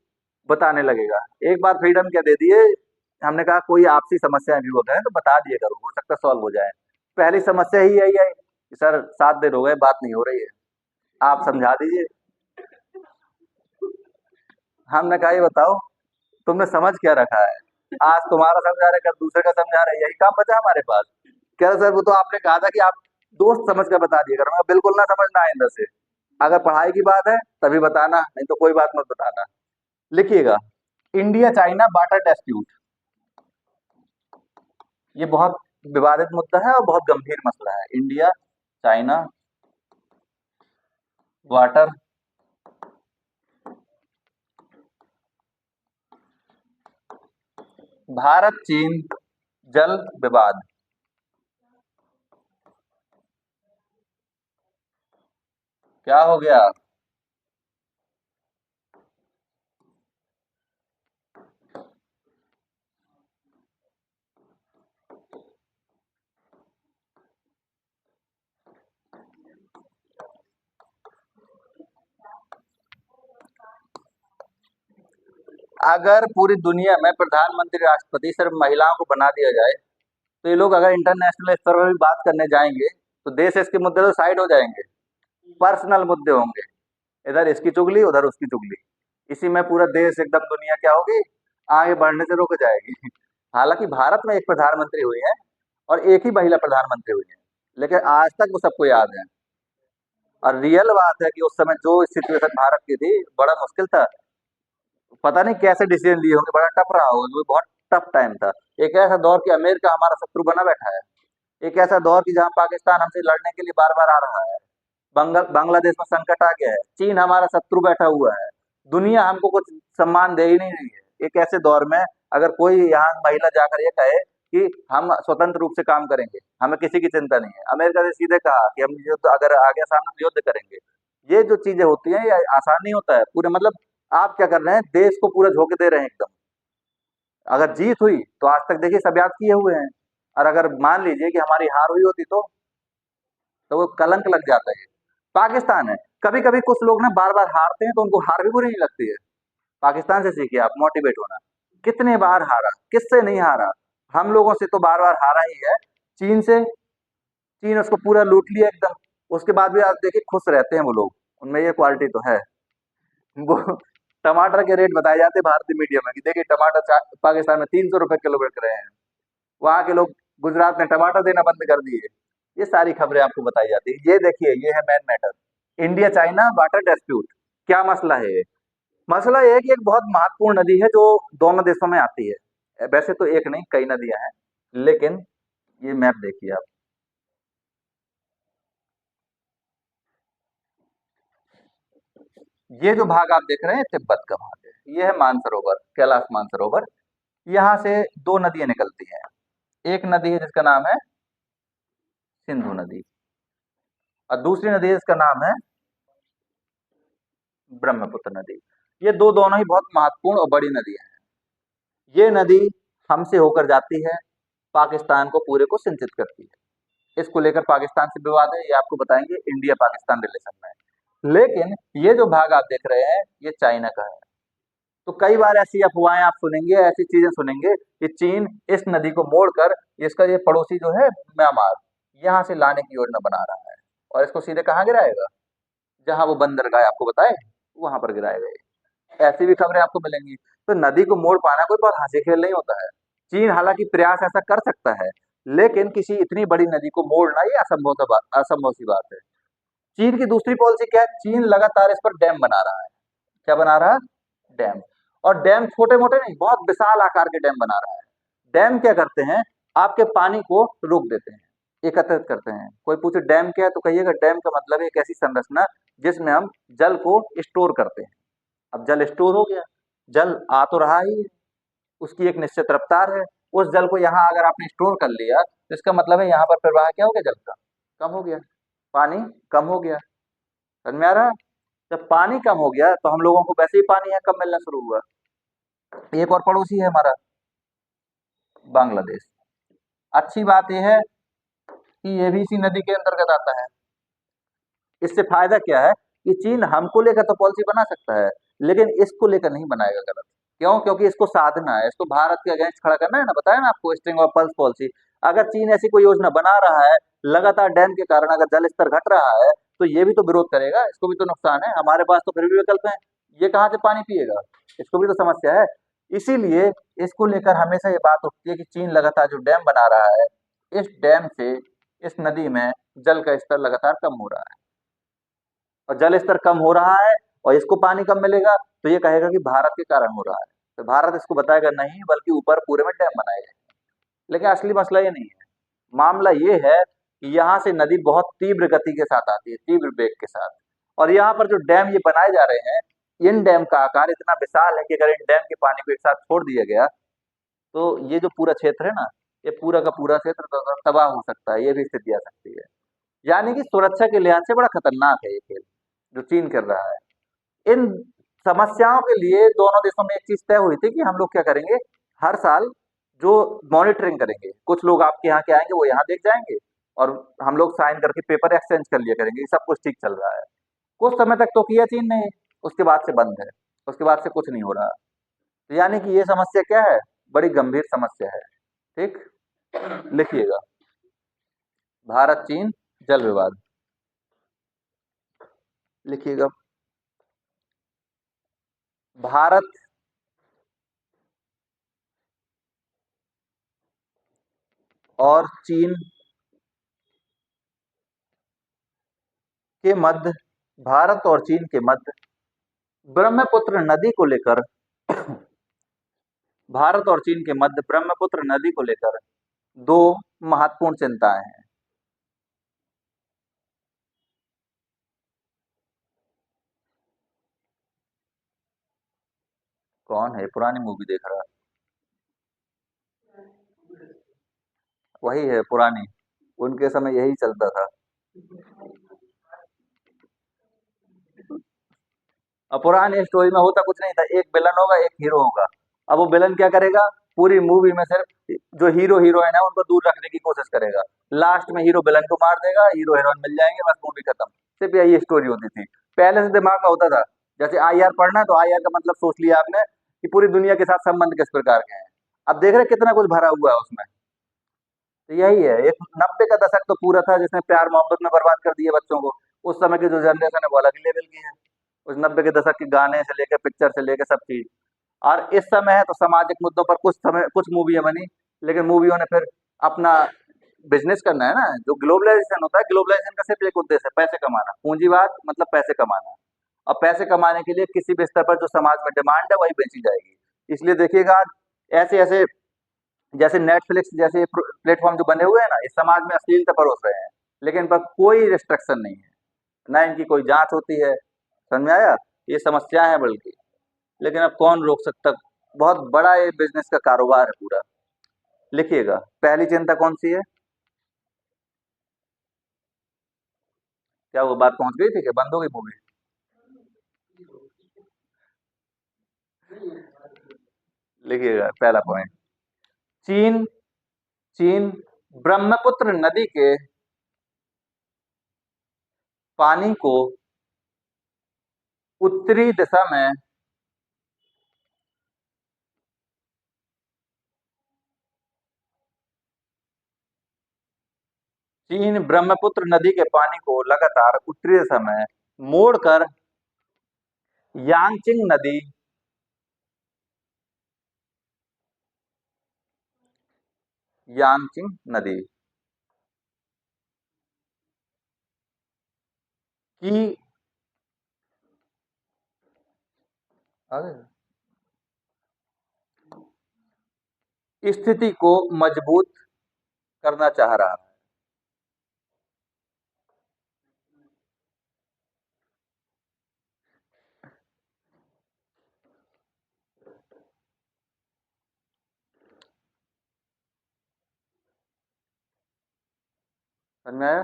बताने लगेगा। एक बार फ्रीडम क्या दे दिए, हमने कहा कोई आपसी समस्याएं भी होते हैं तो बता दिए करो, हो सकता है सॉल्व हो जाए। पहली समस्या ही यही है कि सर 7 दिन हो गए बात नहीं हो रही है, आप समझा दीजिए। हमने कहा ये बताओ तुमने समझ क्या रखा है, आज तुम्हारा समझा रहे, कल दूसरे का समझा रहे, यही काम बचा हमारे पास। कह रहे सर वो तो आपने कहा था कि आप दोस्त समझ कर बता दिए करो। मैं कहा, बिल्कुल ना समझना आइंदा से, अगर पढ़ाई की बात है तभी बताना, नहीं तो कोई बात मत बताना। लिखिएगा, इंडिया चाइना वाटर डिस्प्यूट, ये बहुत विवादित मुद्दा है और बहुत गंभीर मसला है। इंडिया चाइना वाटर भारत चीन जल विवाद। क्या हो गया? अगर पूरी दुनिया में प्रधानमंत्री राष्ट्रपति सिर्फ महिलाओं को बना दिया जाए, तो ये लोग अगर इंटरनेशनल स्तर पर भी बात करने जाएंगे तो देश इसके मुद्दे तो साइड हो जाएंगे, पर्सनल मुद्दे होंगे, इधर इसकी चुगली उधर उसकी चुगली, इसी में पूरा देश एकदम दुनिया क्या होगी, आगे बढ़ने से रुक जाएगी। हालांकि भारत में एक प्रधानमंत्री हुई है और एक ही महिला प्रधानमंत्री हुई है, लेकिन आज तक वो सबको याद है। और रियल बात है कि उस समय जो सिचुएशन भारत की थी, बड़ा मुश्किल था। पता नहीं कैसे डिसीजन लिए होंगे, बड़ा टफ रहा होगा, वो बहुत टफ टाइम था। एक ऐसा दौर कि अमेरिका हमारा शत्रु बना बैठा है, एक ऐसा दौर कि जहां पाकिस्तान हमसे लड़ने के लिए बार बार आ रहा है, बांग्लादेश में संकट आ गया है, चीन हमारा शत्रु बैठा हुआ है, दुनिया हमको कुछ सम्मान दे ही नहीं रही है। एक ऐसे दौर में अगर कोई यहाँ महिला जाकर ये कहे कि हम स्वतंत्र रूप से काम करेंगे, हमें किसी की चिंता नहीं है, अमेरिका ने सीधे कहा कि हम युद्ध अगर आ गया सामने तो युद्ध करेंगे। ये जो चीजें होती हैं ये आसान नहीं होता है पूरे, मतलब आप क्या कर रहे हैं, देश को पूरा झोंके दे रहे हैं एकदम। अगर जीत हुई तो आज तक देखिए सब याद किए हुए हैं, और अगर मान लीजिए कि हमारी हार हुई होती तो वो कलंक लग जाता है। पाकिस्तान है, कभी कभी कुछ लोग ना बार बार हारते हैं तो उनको हार भी बुरी नहीं लगती है। पाकिस्तान से सीखिए आप मोटिवेट होना। कितने बार हारा, किससे नहीं हारा, हम लोगों से तो बार बार हारा ही है। चीन से, चीन उसको पूरा लूट लिया एकदम, उसके बाद भी आप देखिए खुश रहते हैं वो लोग, उनमें ये क्वालिटी तो है। वो टमाटर के रेट बताए जाते हैं भारतीय मीडिया में कि देखिए टमाटर पाकिस्तान में 300 रुपए किलो बिक रहे हैं, वहां के लोग गुजरात में टमाटर देना बंद कर दिए। ये सारी खबरें आपको बताई जाती है। ये देखिए ये है main matter, India China water dispute. क्या मसला है ये? मसला ये है कि एक बहुत महत्वपूर्ण नदी है जो दोनों देशों में आती है। वैसे तो एक नहीं कई नदियां हैं, लेकिन ये मैप देखिए आप, ये जो भाग आप देख रहे हैं तिब्बत का भाग है, ये है मानसरोवर, कैलाश मानसरोवर। यहाँ से दो नदियां निकलती हैं, एक नदी है जिसका नाम है सिंधु नदी, और दूसरी नदी है जिसका नाम है ब्रह्मपुत्र नदी। ये दो दोनों ही बहुत महत्वपूर्ण और बड़ी नदियां हैं। ये नदी हमसे होकर जाती है, पाकिस्तान को पूरे को सिंचित करती है। इसको लेकर पाकिस्तान से विवाद है, ये आपको बताएंगे इंडिया पाकिस्तान रिलेशन में। लेकिन ये जो भाग आप देख रहे हैं ये चाइना का है। तो कई बार ऐसी अफवाहें आप सुनेंगे, ऐसी चीजें सुनेंगे कि चीन इस नदी को मोड़कर इसका ये पड़ोसी जो है म्यांमार, यहाँ से लाने की योजना बना रहा है, और इसको सीधे कहाँ गिराएगा, जहां वो बंदरगाह आपको बताए वहां पर गिराएगा ये। ऐसी भी खबरें आपको मिलेंगी। तो नदी को मोड़ पाना कोई बहुत हंसी खेल नहीं होता है। चीन हालांकि प्रयास ऐसा कर सकता है, लेकिन किसी इतनी बड़ी नदी को मोड़ना ये असंभव सी बात है। चीन की दूसरी पॉलिसी क्या है? चीन लगातार इस पर डैम बना रहा है। क्या बना रहा है? डैम। और डैम छोटे मोटे नहीं, बहुत विशाल आकार के डैम बना रहा है। डैम क्या करते हैं? आपके पानी को रोक देते हैं, एकत्रित करते हैं। कोई पूछे डैम क्या है, तो कहिएगा डैम का मतलब है एक ऐसी संरचना जिसमें हम जल को स्टोर करते हैं। अब जल स्टोर हो गया, जल आ तो रहा ही है, उसकी एक निश्चित रफ्तार है। उस जल को यहाँ अगर आपने स्टोर कर लिया, तो इसका मतलब है यहाँ पर प्रवाह क्या हो गया? जल का कम हो गया, पानी कम हो गया। समझ में आ रहा है? जब पानी कम हो गया तो हम लोगों को वैसे ही पानी यहाँ कम मिलना शुरू हुआ। एक और पड़ोसी है हमारा, बांग्लादेश। अच्छी बात यह है कि ये भी इसी नदी के अंतर्गत आता है। इससे फायदा क्या है कि चीन हमको लेकर तो पॉलिसी बना सकता है, लेकिन इसको लेकर नहीं बनाएगा गलत। क्यों? क्योंकि इसको साधना है, इसको भारत के अगेंस्ट खड़ा करना है ना। बताया ना आपको, स्ट्रिंग ऑफ पल्स पॉलिसी। अगर चीन ऐसी कोई योजना बना रहा है, लगातार डैम के कारण अगर जल स्तर घट रहा है, तो ये भी तो विरोध करेगा, इसको भी तो नुकसान है। हमारे पास तो फिर भी विकल्प है, ये कहाँ से पानी पिएगा? इसको भी तो समस्या है। इसीलिए इसको लेकर हमेशा ये बात उठती है कि चीन लगातार जो डैम बना रहा है, इस डैम से इस नदी में जल का स्तर लगातार कम हो रहा है। और जल स्तर कम हो रहा है और इसको पानी कम मिलेगा, तो ये कहेगा कि भारत के कारण हो रहा है। तो भारत इसको बताएगा नहीं, बल्कि ऊपर पूरे में डैम बनाए गए। लेकिन असली मसला ये नहीं है। मामला ये है कि यहाँ से नदी बहुत तीव्र गति के साथ आती है, तीव्र वेग के साथ। और यहाँ पर जो डैम ये बनाए जा रहे हैं, इन डैम का आकार इतना विशाल है कि अगर इन डैम के पानी को एक साथ छोड़ दिया गया, तो ये जो पूरा क्षेत्र है ना, ये पूरा का पूरा क्षेत्र तबाह हो सकता है, ये भी स्थिति आ सकती है। यानी कि सुरक्षा के लिहाज से बड़ा खतरनाक है ये खेल जो चीन कर रहा है। इन समस्याओं के लिए दोनों देशों में एक चीज तय हुई थी कि हम लोग क्या करेंगे, हर साल जो मॉनिटरिंग करेंगे, कुछ लोग आपके यहाँ के आएंगे, वो यहाँ देख जाएंगे, और हम लोग साइन करके पेपर एक्सचेंज कर लिया करेंगे। ये सब कुछ ठीक चल रहा है। कुछ समय तक तो किया चीन ने, उसके बाद से बंद है, उसके बाद से कुछ नहीं हो रहा। तो यानी कि ये समस्या क्या है? बड़ी गंभीर समस्या है। ठीक, लिखिएगा, भारत चीन जल विवाद, लिखिएगा, भारत और चीन के मध्य, भारत और चीन के मध्य ब्रह्मपुत्र नदी को लेकर, भारत और चीन के मध्य ब्रह्मपुत्र नदी को लेकर दो महत्वपूर्ण चिंताएं हैं। कौन है? पुरानी मूवी देख रहा है? वही है, पुरानी। उनके समय यही चलता था। अब पुरानी स्टोरी में होता कुछ नहीं था, एक विलन होगा, एक हीरो होगा। अब वो विलन क्या करेगा? पूरी मूवी में सिर्फ जो हीरो हीरोइन है उनको दूर रखने की कोशिश करेगा। लास्ट में हीरो विलन को मार देगा, हीरो हीरोइन मिल जाएंगे, बस मूवी खत्म। सिर्फ यही स्टोरी होती थी। पहले से दिमाग में होता था। जैसे आई आर पढ़ना है, तो आई आर का मतलब सोच लिया आपने कि पूरी दुनिया के साथ संबंध किस प्रकार के हैं। अब देख रहे कितना कुछ भरा हुआ है उसमें। तो यही है, एक 90 का दशक तो पूरा था जिसने प्यार मोहब्बत में बर्बाद कर दिया बच्चों को। उस समय की जो जनरेशन है वो अलग ही लेवल की है। उस 90 के दशक के गाने से लेकर पिक्चर से लेकर सब चीज। और इस समय है तो सामाजिक मुद्दों पर कुछ समय कुछ मूवियां बनी, लेकिन मूवियों ने फिर अपना बिजनेस करना है ना। जो ग्लोबलाइजेशन होता है, ग्लोबलाइजेशन का सिर्फ एक उद्देश्य है, पैसे कमाना। पूंजीवाद मतलब पैसे कमाना। और पैसे कमाने के लिए किसी भी स्तर पर जो समाज में डिमांड है वही बेची जाएगी। इसलिए देखिएगा आज ऐसे ऐसे, जैसे नेटफ्लिक्स जैसे प्लेटफॉर्म जो बने हुए हैं ना, इस समाज में अश्लीलता परोस रहे हैं, लेकिन इन पर कोई रिस्ट्रिक्शन नहीं है, ना इनकी कोई जांच होती है। समझ में आया? ये समस्या है बल्कि। लेकिन अब कौन रोक सकता? बहुत बड़ा ये बिजनेस का कारोबार है पूरा। लिखिएगा, पहली चिंता कौन सी है? क्या वो बात पहुंच गई थी कि बंद हो गई मूवी? लिखिएगा, पहला पॉइंट, चीन चीन ब्रह्मपुत्र नदी के पानी को उत्तरी दिशा में, चीन ब्रह्मपुत्र नदी के पानी को लगातार उत्तरी दिशा में मोड़कर यांगचिंग नदी, यांगचिंग नदी की स्थिति को मजबूत करना चाह रहा है। समझ में आया?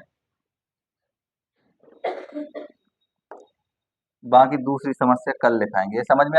बाकी दूसरी समस्या कल लिखाएंगे। ये समझ में